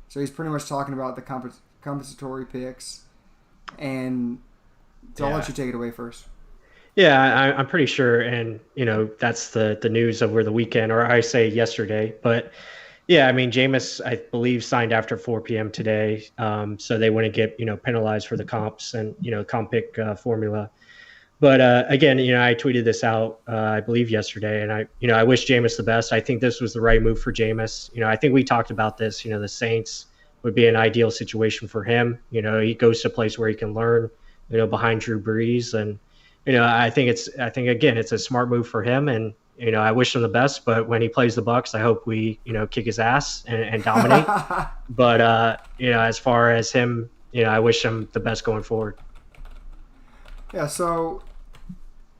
So he's pretty much talking about the compensatory picks. And so I'll let you take it away first. Yeah, I'm pretty sure. And, that's the news over the weekend, or I say yesterday. But, yeah, I mean, Jameis, I believe, signed after 4 p.m. today. So they wouldn't get, penalized for the comps and, comp pick formula. But, again, I tweeted this out, I believe, yesterday. And, I wish Jameis the best. I think this was the right move for Jameis. I think we talked about this. The Saints would be an ideal situation for him. He goes to a place where he can learn, behind Drew Brees. And, I think again, it's a smart move for him. And, I wish him the best. But when he plays the Bucs, I hope we, kick his ass and dominate. But, as far as him, I wish him the best going forward. Yeah, so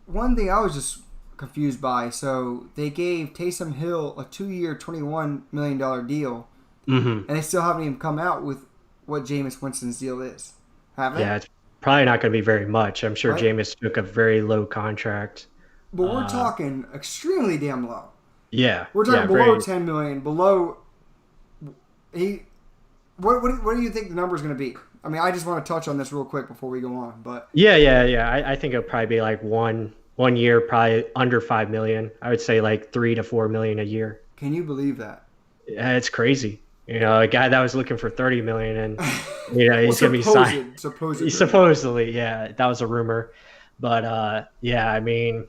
one thing I was just confused by, so they gave Taysom Hill a 2-year, $21 million deal, and they still haven't even come out with what Jameis Winston's deal is. Have they? Yeah, it's probably not going to be very much. I'm sure right? Jameis took a very low contract. But we're talking extremely damn low. Yeah. We're talking below $10 million, below... What do you think the number is going to be? I mean, I just want to touch on this real quick before we go on. But yeah. I think it'll probably be like one year, probably under $5 million. I would say like $3 to $4 million a year. Can you believe that? Yeah, it's crazy. A guy that was looking for $30 million, and he's going to be signed. Supposedly, yeah, that was a rumor. But yeah, I mean,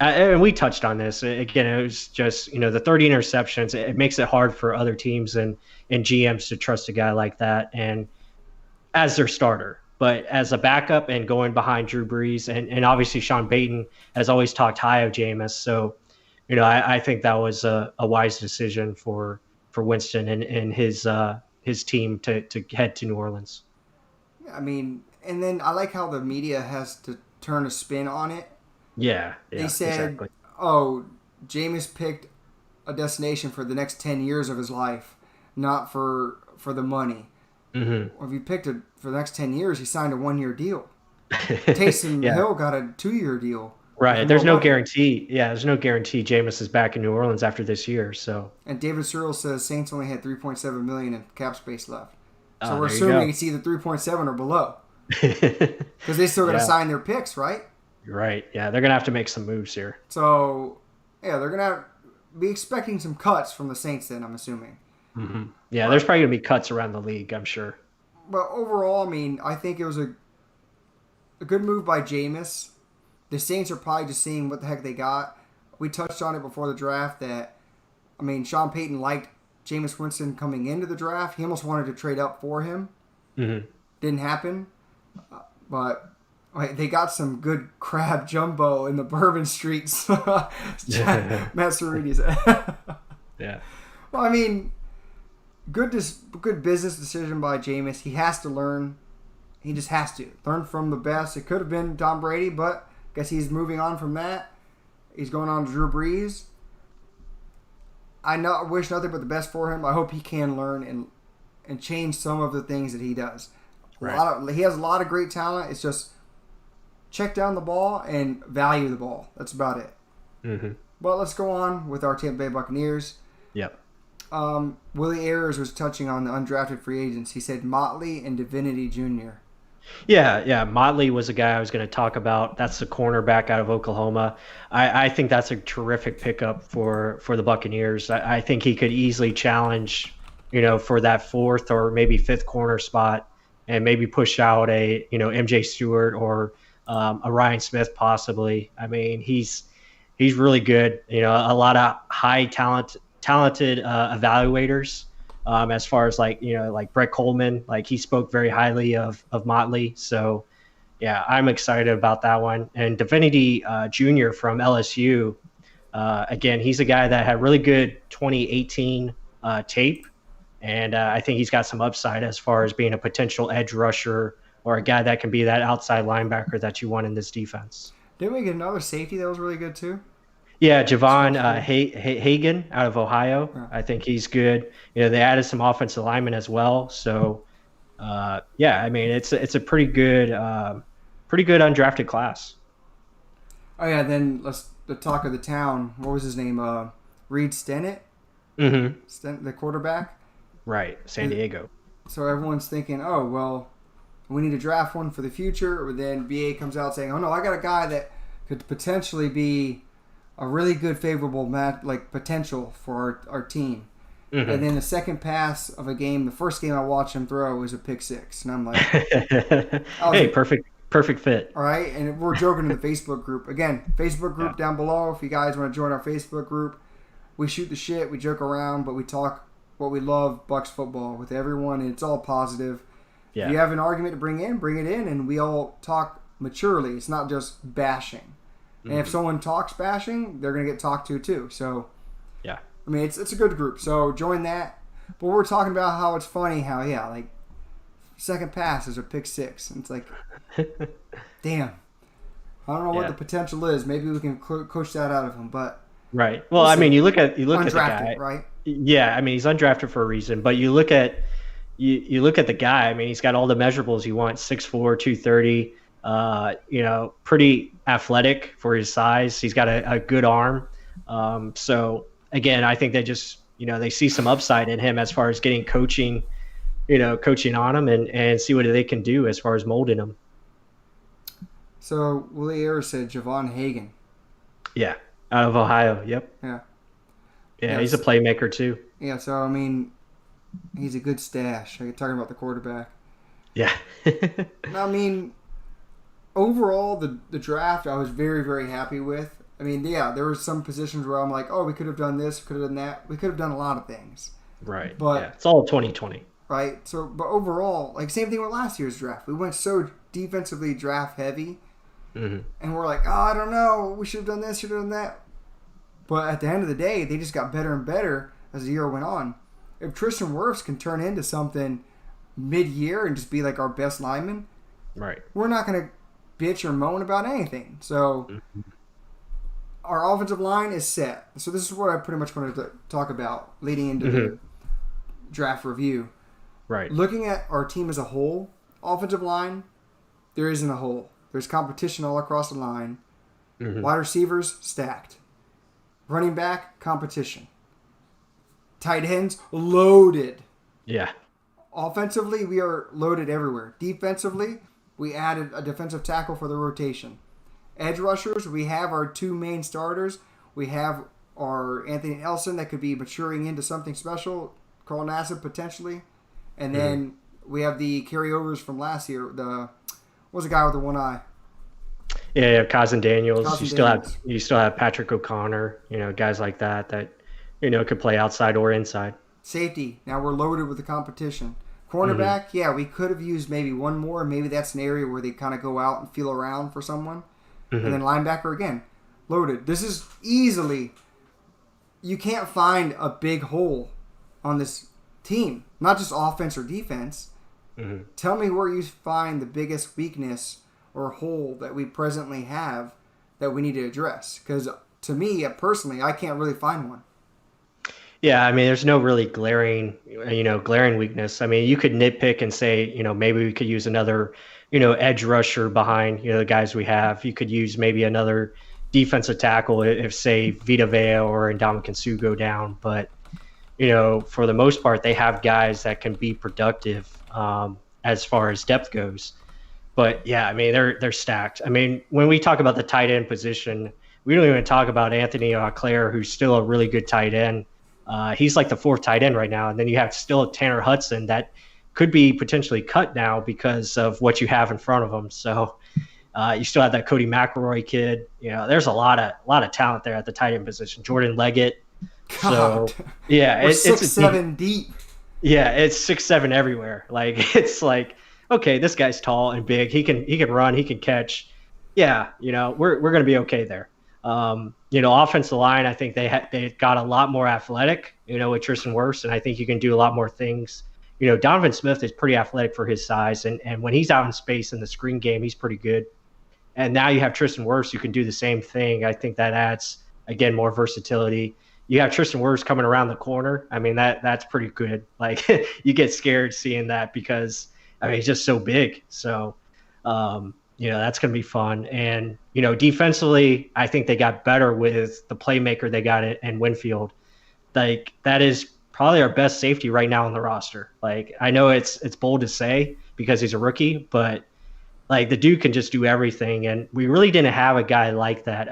and we touched on this again. It was just the 30 interceptions. It makes it hard for other teams and GMs to trust a guy like that, and as their starter. But as a backup and going behind Drew Brees, and obviously Sean Payton has always talked high of Jameis. So, I think that was a wise decision for Winston and his team to head to New Orleans. I mean, and then I like how the media has to turn a spin on it. Yeah, they said, exactly. Oh, Jameis picked a destination for the next 10 years of his life, not for the money. Mm-hmm. Well, if he picked it for the next 10 years, he signed a 1-year deal. Taysom Hill got a 2-year deal. Right. There's no guarantee. Yeah, there's no guarantee Jameis is back in New Orleans after this year. So. And David Searle says Saints only had $3.7 million in cap space left. So we're assuming it's either 3.7 or below. Because they still got to sign their picks, right? Right. Yeah, they're going to have to make some moves here. So, yeah, they're going to be expecting some cuts from the Saints then, I'm assuming. Mm-hmm. Yeah, there's probably going to be cuts around the league, I'm sure. But overall, I mean, I think it was a good move by Jameis. The Saints are probably just seeing what the heck they got. We touched on it before the draft that, I mean, Sean Payton liked Jameis Winston coming into the draft. He almost wanted to trade up for him. Mm-hmm. Didn't happen. But they got some good crab jumbo in the bourbon streets. Matt Cerruti said. Yeah. Well, I mean, good business decision by Jameis. He has to learn. He just has to learn from the best. It could have been Tom Brady, but I guess he's moving on from that. He's going on to Drew Brees. I wish nothing but the best for him. I hope he can learn and change some of the things that he does. Right. He has a lot of great talent. It's just check down the ball and value the ball. That's about it. Mm-hmm. Well, let's go on with our Tampa Bay Buccaneers. Yep. Willie Ayers was touching on the undrafted free agents. He said Motley and Divinity Jr. Yeah. Motley was a guy I was going to talk about. That's the cornerback out of Oklahoma. I think that's a terrific pickup for the Buccaneers. I think he could easily challenge, for that fourth or maybe fifth corner spot, and maybe push out a MJ Stewart or a Ryan Smith possibly. I mean, he's really good. A lot of high talented evaluators. As far as like Brett Coleman, like he spoke very highly of Motley. So, yeah, I'm excited about that one. And Divinity Jr. from LSU, again, he's a guy that had really good 2018 tape, and I think he's got some upside as far as being a potential edge rusher or a guy that can be that outside linebacker that you want in this defense. Didn't we get another safety that was really good too? Yeah, Javon Hagan out of Ohio. Yeah. I think he's good. They added some offensive linemen as well. So, yeah, I mean, it's a pretty good undrafted class. Oh yeah, then the talk of the town. What was his name? Reed Stennett. Mm-hmm. The quarterback. Right, San Diego. So everyone's thinking, oh well, we need to draft one for the future. Or then BA comes out saying, oh no, I got a guy that could potentially be a really good favorable potential for our team. Mm-hmm. And then the second pass of a game, the first game I watched him throw was a pick six, and I'm like, hey, perfect fit. All right, and we're joking in the Facebook group. Again, Facebook group down below. If you guys want to join our Facebook group, we shoot the shit, we joke around, but we talk what we love, Bucs football, with everyone, and it's all positive. Yeah. If you have an argument to bring it in, and we all talk maturely. It's not just bashing. And if someone talks bashing, they're going to get talked to too. So, yeah. I mean, it's a good group. So join that. But we're talking about how it's funny how, like, second pass is a pick six. And it's like, damn. I don't know what the potential is. Maybe we can coach that out of him. But right. Well, I mean, you look at the guy, right? Yeah, I mean, he's undrafted for a reason. But you look at the guy. I mean, he's got all the measurables you want: 6'4", 230. Pretty athletic for his size. He's got a good arm. So again, I think they just, they see some upside in him as far as getting coaching on him and see what they can do as far as molding him. So Willie Ayers said Javon Hagan. Yeah, out of Ohio. Yep. Yeah, he's a playmaker too. Yeah, so I mean, he's a good stash. You're talking about the quarterback. Yeah. I mean, overall, the draft I was very, very happy with. I mean, yeah, there were some positions where I'm like, oh, we could have done this, could have done that. We could have done a lot of things. Right. But it's all 2020. Right. So, but overall, like same thing with last year's draft. We went so defensively draft heavy, and we're like, oh, I don't know, we should have done this, should have done that. But at the end of the day, they just got better and better as the year went on. If Tristan Wirfs can turn into something mid-year and just be like our best lineman, right, we're not going to bitch or moan about anything. So our offensive line is set. So this is what I pretty much wanted to talk about leading into the draft review. Right. Looking at our team as a whole, offensive line, there isn't a hole. There's competition all across the line. Wide receivers, stacked. Running back, competition. Tight ends, loaded. Yeah. Offensively, we are loaded everywhere. Defensively, we added a defensive tackle for the rotation. Edge rushers, we have our two main starters. We have our Anthony Elson that could be maturing into something special. Carl Nassib potentially. And then we have the carryovers from last year. What was the guy with the one eye? Yeah, Cousin Daniels. You still have Patrick O'Connor, guys like that could play outside or inside. Safety. Now we're loaded with the competition. Cornerback, we could have used maybe one more. Maybe that's an area where they kind of go out and feel around for someone. And then linebacker again, loaded. This is easily, you can't find a big hole on this team. Not just offense or defense. Tell me where you find the biggest weakness or hole that we presently have that we need to address. Because to me, personally, I can't really find one. Yeah, I mean, there's no really glaring weakness. I mean, you could nitpick and say, maybe we could use another, edge rusher behind, the guys we have. You could use maybe another defensive tackle if, say, Vita Vea or Ndamukong Suh go down. But, for the most part, they have guys that can be productive as far as depth goes. But, yeah, I mean, they're stacked. I mean, when we talk about the tight end position, we don't even talk about Anthony Claire, who's still a really good tight end. He's like the fourth tight end right now. And then you have still Tanner Hudson that could be potentially cut now because of what you have in front of him. So you still have that Cody McElroy kid. There's a lot of talent there at the tight end position. Jordan Leggett. God. So yeah, it's 6'7" deep. Yeah, it's 6'7" everywhere. Like it's like, okay, this guy's tall and big. He can run. He can catch. Yeah, we're going to be okay there. Offensive line, I think they got a lot more athletic, with Tristan Wirfs, and I think you can do a lot more things. Donovan Smith is pretty athletic for his size, and when he's out in space in the screen game, he's pretty good. And now you have Tristan Wirfs, you can do the same thing. I think that adds, again, more versatility. You have Tristan Wirfs coming around the corner. I mean, that's pretty good. Like, you get scared seeing that because, I mean, he's just so big. So, that's going to be fun. And, defensively, I think they got better with the playmaker they got in Winfield. Like, that is probably our best safety right now on the roster. Like, I know it's bold to say because he's a rookie, but like the dude can just do everything, and we really didn't have a guy like that.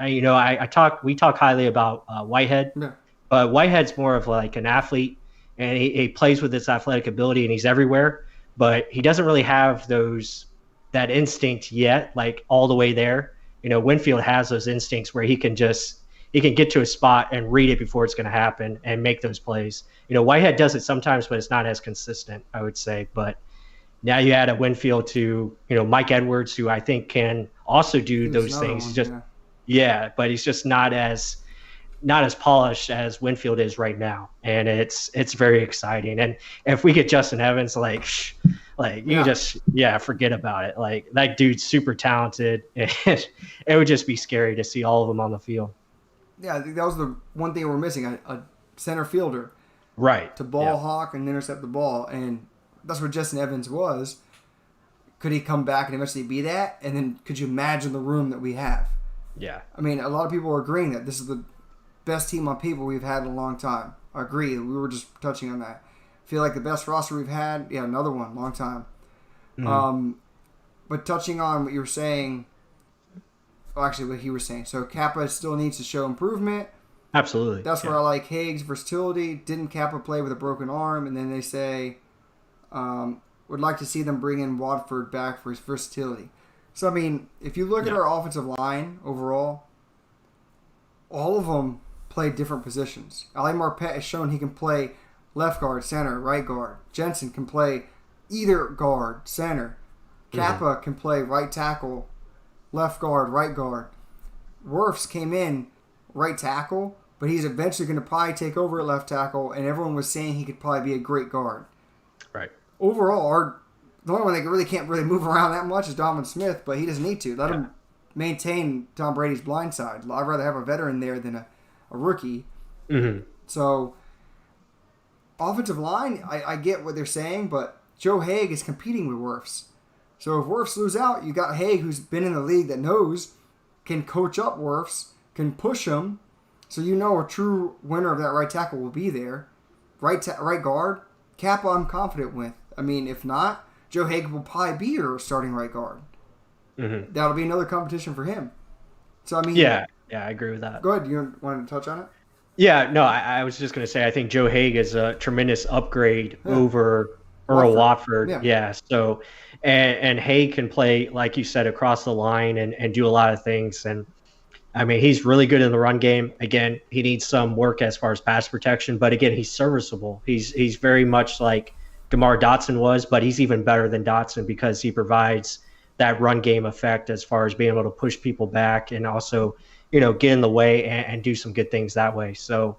We talk highly about Whitehead, Yeah. but Whitehead's more of like an athlete, and he plays with his athletic ability, and he's everywhere. But he doesn't really have that instinct yet, like all the way there. Winfield has those instincts where he can get to a spot and read it before it's going to happen and make those plays. Whitehead does it sometimes, but it's not as consistent, I would say. But now you add a Winfield to, Mike Edwards, who I think can also do those things. But he's just not as polished as Winfield is right now, and it's very exciting. And if we get Justin Evans, forget about it. Like, that dude's super talented, and it would just be scary to see all of them on the field. Yeah, I think that was the one thing we're missing, a center fielder. Right. To ball hawk and intercept the ball, and that's what Justin Evans was. Could he come back and eventually be that? And then could you imagine the room that we have? Yeah. I mean, a lot of people are agreeing that this is the best team on paper we've had in a long time. I agree. We were just touching on that. Feel like the best roster we've had. Yeah, another one, long time. Mm-hmm. But touching on what you were saying, what he was saying. So Kappa still needs to show improvement. Absolutely. That's where I like Haig's versatility. Didn't Kappa play with a broken arm? And then they say, would like to see them bring in Watford back for his versatility. So, I mean, if you look at our offensive line overall, all of them play different positions. Ali Marpet has shown he can play left guard, center, right guard. Jensen can play either guard, center. Kappa can play right tackle, left guard, right guard. Wirfs came in right tackle, but he's eventually going to probably take over at left tackle, and everyone was saying he could probably be a great guard. Right. Overall, the only one that really can't really move around that much is Donovan Smith, but he doesn't need to. Let him maintain Tom Brady's blind side. I'd rather have a veteran there than a rookie. Mm-hmm. So, offensive line, I get what they're saying, but Joe Haig is competing with Wirfs. So if Wirfs lose out, you got Haig, who's been in the league, that knows, can coach up Wirfs, can push him, so a true winner of that right tackle will be there. Right guard, Kappa I'm confident with. I mean, if not, Joe Haig will probably be your starting right guard. Mm-hmm. That'll be another competition for him. So, I mean... Yeah, I agree with that. Go ahead. You wanted to touch on it? Yeah, no, I was just going to say, I think Joe Haig is a tremendous upgrade over Earl Watford. Yeah, so... And Haig can play, like you said, across the line and do a lot of things. And, I mean, he's really good in the run game. Again, he needs some work as far as pass protection. But, again, he's serviceable. He's very much like DeMar Dotson was, but he's even better than Dotson because he provides that run game effect as far as being able to push people back and also, get in the way and do some good things that way. So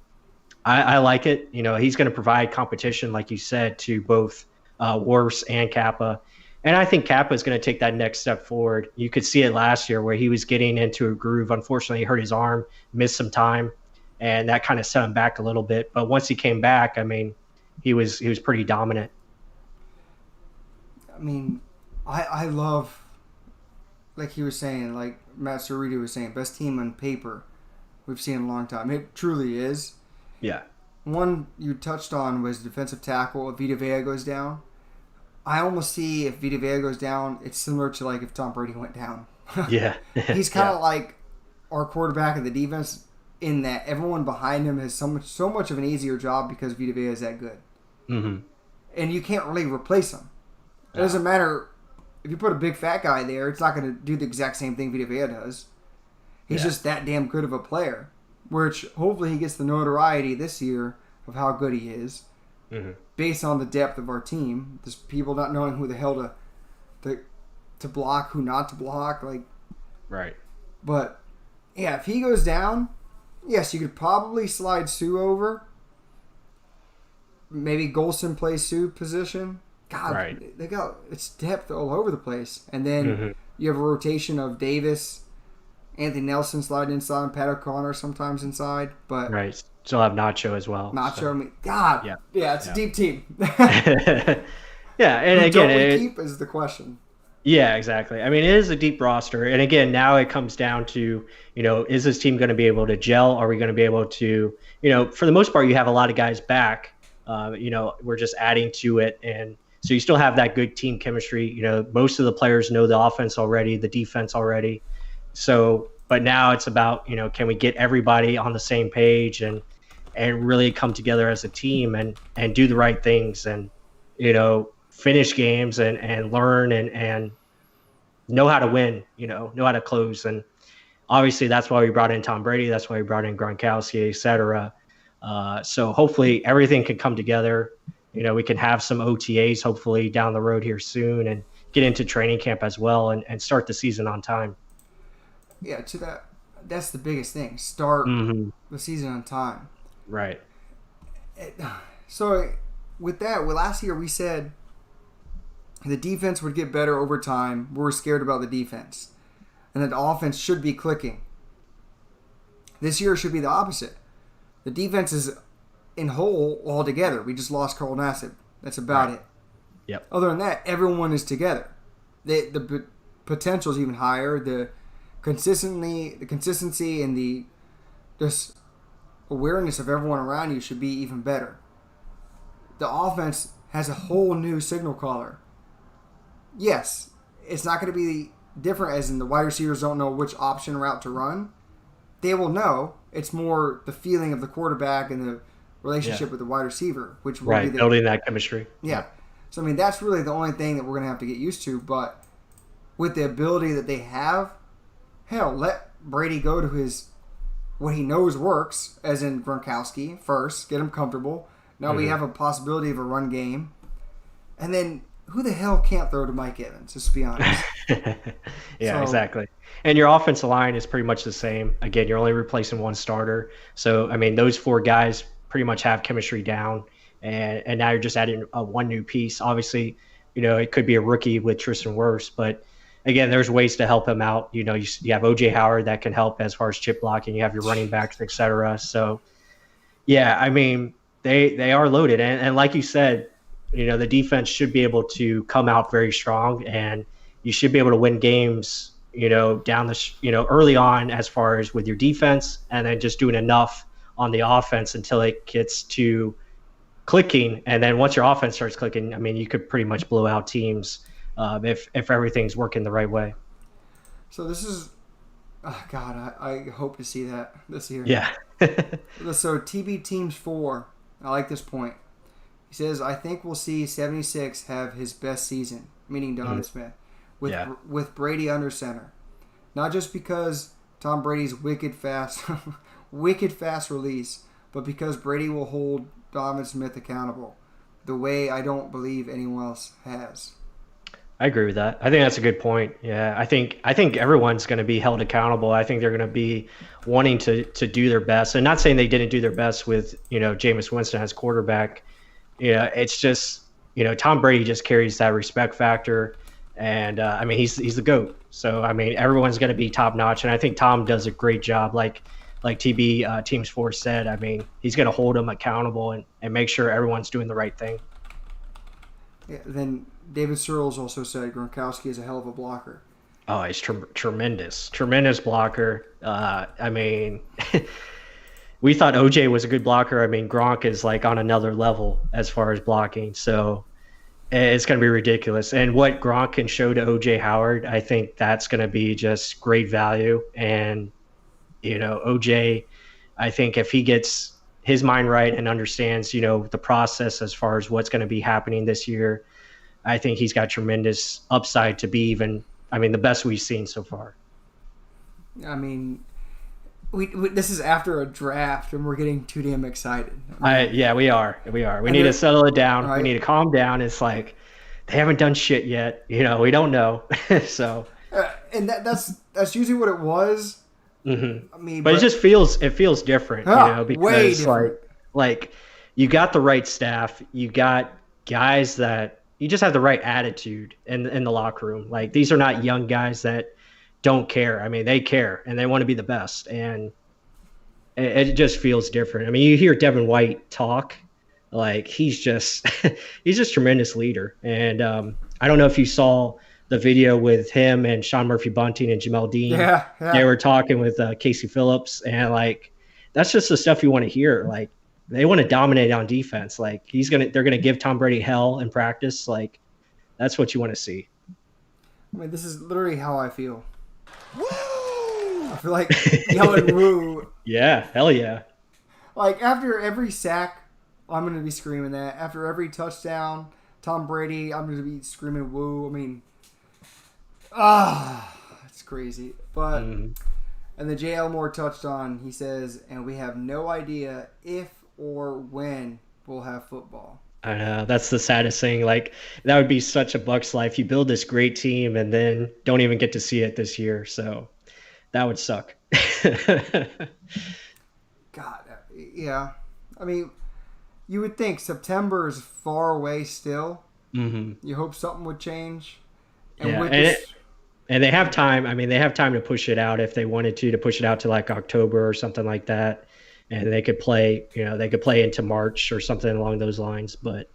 I like it. He's going to provide competition, like you said, to both Wirfs and Kappa. And I think Kappa is going to take that next step forward. You could see it last year where he was getting into a groove. Unfortunately, he hurt his arm, missed some time, and that kind of set him back a little bit. But once he came back, I mean, he was pretty dominant. I mean, I love, like he was saying, like Matt Cerrito was saying, best team on paper we've seen in a long time. It truly is. Yeah. One you touched on was defensive tackle. If Vita Vea goes down, I almost see if Vita Vea goes down, it's similar to like if Tom Brady went down. Yeah. He's kind of like our quarterback of the defense in that everyone behind him has so much of an easier job because Vita Vea is that good. Mm-hmm. And you can't really replace him. It doesn't matter if you put a big fat guy there, it's not going to do the exact same thing Vita Vea does. He's just that damn good of a player, which hopefully he gets the notoriety this year of how good he is. Mm-hmm. Based on the depth of our team, there's people not knowing who the hell to to block, who not to block. Like, Right. but yeah, if he goes down, yes, you could probably slide Sue over. Maybe Golson plays Sue position. God, Right. they got it's depth all over the place. And then you have a rotation of Davis, Anthony Nelson sliding inside, and Pat O'Connor sometimes inside. But Right. Still have Nacho as well. Nacho, so. I mean, God, Yeah. it's a deep team. Yeah, and Who again, don't we keep is the question. yeah, exactly. I mean, it is a deep roster, and again, now it comes down to, is this team going to be able to gel? Are we going to be able to, for the most part, you have a lot of guys back. We're just adding to it, and so you still have that good team chemistry. Most of the players know the offense already, the defense already. So, but now it's about, can we get everybody on the same page and really come together as a team and do the right things and, finish games and learn and know how to win, know how to close. And obviously that's why we brought in Tom Brady. That's why we brought in Gronkowski, et cetera. So hopefully everything can come together. We can have some OTAs hopefully down the road here soon and get into training camp as well and start the season on time. Yeah, that's the biggest thing. Start the season on time. Right. So with that, last year we said the defense would get better over time. We were scared about the defense. And that the offense should be clicking. This year it should be the opposite. The defense is in whole altogether. We just lost Carl Nassib. That's about it. Yep. Other than that, everyone is together. The potential is even higher. The consistency and the just awareness of everyone around you should be even better. The offense has a whole new signal caller. Yes, it's not going to be different as in the wide receivers don't know which option route to run. They will know. It's more the feeling of the quarterback and the relationship with the wide receiver, which will be building that chemistry. Yeah. So, I mean, that's really the only thing that we're going to have to get used to. But with the ability that they have, hell, let Brady go to what he knows works, as in Gronkowski first, get him comfortable. Now we have a possibility of a run game. And then who the hell can't throw to Mike Evans, let's be honest. Exactly. And your offensive line is pretty much the same. Again, you're only replacing one starter. So, I mean, those four guys pretty much have chemistry down. And now you're just adding one new piece. Obviously, it could be a rookie with Tristan Wirfs, but again, there's ways to help him out. You have O.J. Howard that can help as far as chip blocking. You have your running backs, et cetera. So, yeah, I mean, they are loaded. And like you said, the defense should be able to come out very strong, and you should be able to win games, down early on as far as with your defense, and then just doing enough on the offense until it gets to clicking. And then once your offense starts clicking, I mean, you could pretty much blow out teams if everything's working the right way. So this is, God, I hope to see that this year. Yeah. So TB Teams 4, I like this point. He says, I think we'll see 76 have his best season, meaning Donovan Smith, with Brady under center. Not just because Tom Brady's wicked fast release, but because Brady will hold Donovan Smith accountable the way I don't believe anyone else has. I agree with that. I think that's a good point. Yeah, I think everyone's going to be held accountable. I think they're going to be wanting to do their best, and not saying they didn't do their best with Jameis Winston as quarterback. It's just Tom Brady just carries that respect factor, and I mean he's the GOAT. So I mean everyone's going to be top notch, and I think Tom does a great job. Like TB Teams 4 said, I mean he's going to hold them accountable and make sure everyone's doing the right thing. Yeah, then David Searles also said Gronkowski is a hell of a blocker. Oh, he's tremendous blocker. I mean, we thought OJ was a good blocker. I mean, Gronk is like on another level as far as blocking. So it's going to be ridiculous. And what Gronk can show to OJ Howard, I think that's going to be just great value. And, OJ, I think if he gets his mind right and understands, the process as far as what's going to be happening this year, I think he's got tremendous upside to be the best we've seen so far. I mean, we this is after a draft, and we're getting too damn excited. We are. We need to settle it down. Right. We need to calm down. It's like, they haven't done shit yet. We don't know. So, And that's usually what it was. I mean, but it feels different, way because different. like you got the right staff, you got guys that you just have the right attitude in the locker room. Like these are not young guys that don't care. I mean, they care and they want to be the best, and it just feels different. I mean, you hear Devin White talk, like he's just he's just tremendous leader. And I don't know if you saw the video with him and Sean Murphy Bunting and Jamel Dean. Yeah, They yeah. were talking with Casey Phillips, and like that's just the stuff you want to hear. Like they want to dominate on defense. Like they're gonna give Tom Brady hell in practice. Like that's what you want to see. I mean, this is literally how I feel. Woo! I feel like yelling woo. Yeah, hell yeah. Like after every sack, I'm gonna be screaming that. After every touchdown, Tom Brady, I'm gonna be screaming woo. I mean, it's crazy. But and the J. Elmore touched on. He says, and we have no idea if or when we'll have football. I know that's the saddest thing. Like that would be such a Bucs life. You build this great team and then don't even get to see it this year. So that would suck. God, yeah. I mean, you would think September is far away still. You hope something would change. And Yeah, with and this, and they have time. I mean, they have time to push it out if they wanted to push it out to like October or something like that. And they could play, they could play into March or something along those lines. But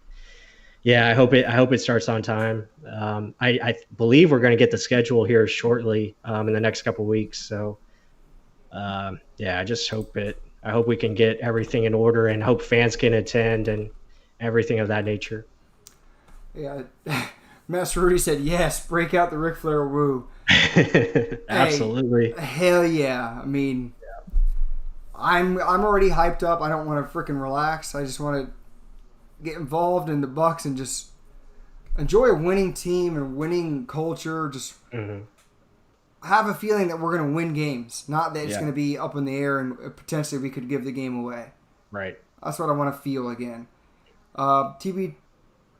yeah, I hope it starts on time. I believe we're going to get the schedule here shortly in the next couple of weeks. So yeah, I hope we can get everything in order and hope fans can attend and everything of that nature. yeah, Master Rudy said yes. Break out the Ric Flair woo. Absolutely. Hey, hell yeah. I mean, I'm already hyped up. I don't want to freaking relax. I just want to get involved in the Bucs and just enjoy a winning team and winning culture. Just have a feeling that we're going to win games, not that it's going to be up in the air and potentially we could give the game away. Right. That's what I want to feel again. TB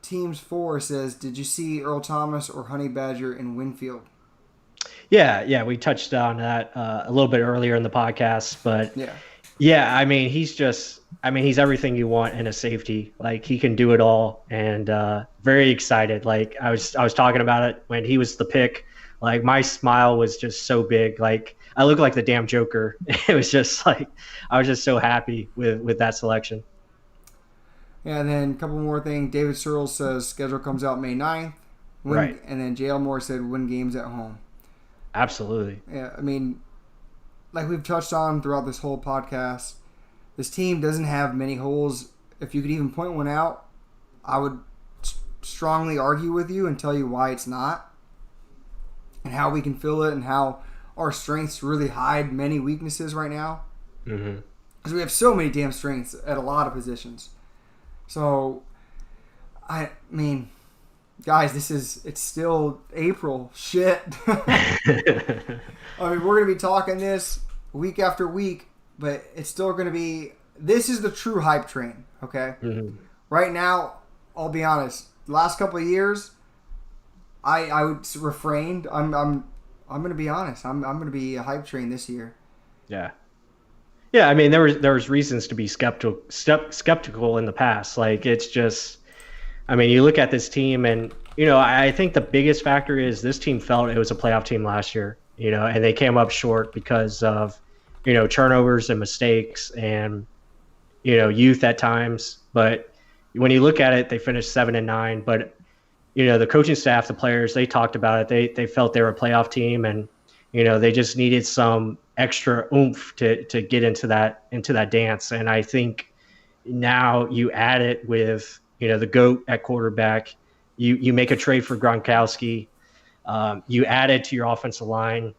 Teams 4 says, did you see Earl Thomas or Honey Badger in Winfield? Yeah, we touched on that a little bit earlier in the podcast, but yeah, I mean, he's everything you want in a safety. Like he can do it all, and very excited. Like I was talking about it when he was the pick. Like my smile was just so big. Like I look like the damn Joker. It was just like I was just so happy with that selection. Yeah, and then a couple more things. David Searles says schedule comes out May 9th. Right. And then J.L. Moore said win games at home. Absolutely. Yeah, I mean, like we've touched on throughout this whole podcast, this team doesn't have many holes. If you could even point one out, I would strongly argue with you and tell you why it's not and how we can fill it and how our strengths really hide many weaknesses right now. Because we have so many damn strengths at a lot of positions. So, I mean, guys, it's still April. Shit. I mean, we're going to be talking this week after week, but it's still going to be, this is the true hype train, okay? Right now, I'll be honest, the last couple of years, I would refrained. I'm going to be honest. I'm going to be a hype train this year. Yeah. Yeah, I mean, there was reasons to be skeptical in the past. Like, it's just, I mean, you look at this team, and I think the biggest factor is this team felt it was a playoff team last year. And they came up short because of turnovers and mistakes and youth at times. But when you look at it, they finished 7-9. But the coaching staff, the players, they talked about it. They felt they were a playoff team, and they just needed some extra oomph to get into that dance. And I think now you add it with the GOAT at quarterback. You make a trade for Gronkowski. You add it to your offensive line.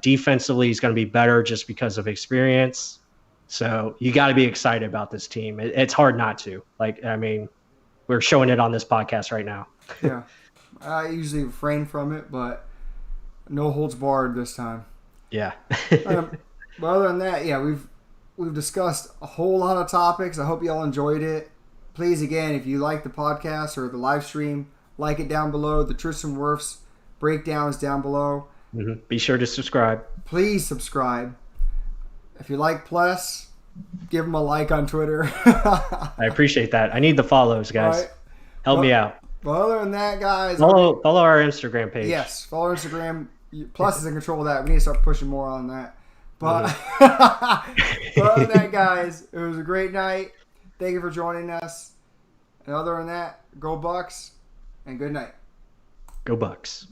Defensively, he's going to be better just because of experience. So you got to be excited about this team. It's hard not to. Like, I mean, we're showing it on this podcast right now. Yeah, I usually refrain from it, but no holds barred this time. Yeah. But other than that, yeah, we've discussed a whole lot of topics. I hope you all enjoyed it. Please, again, if you like the podcast or the live stream, Like it down below. The Tristan Wirfs breakdowns down below. Mm-hmm. Be sure to subscribe. Please subscribe. If you like Pless, give him a like on Twitter. I appreciate that. I need the follows, guys. Right. Help me out. But other than that, guys, follow our Instagram page. Yes, follow our Instagram. Plus is in control of that. We need to start pushing more on that. But, but other than that, guys, it was a great night. Thank you for joining us. And other than that, go Bucs and good night. Go Bucs.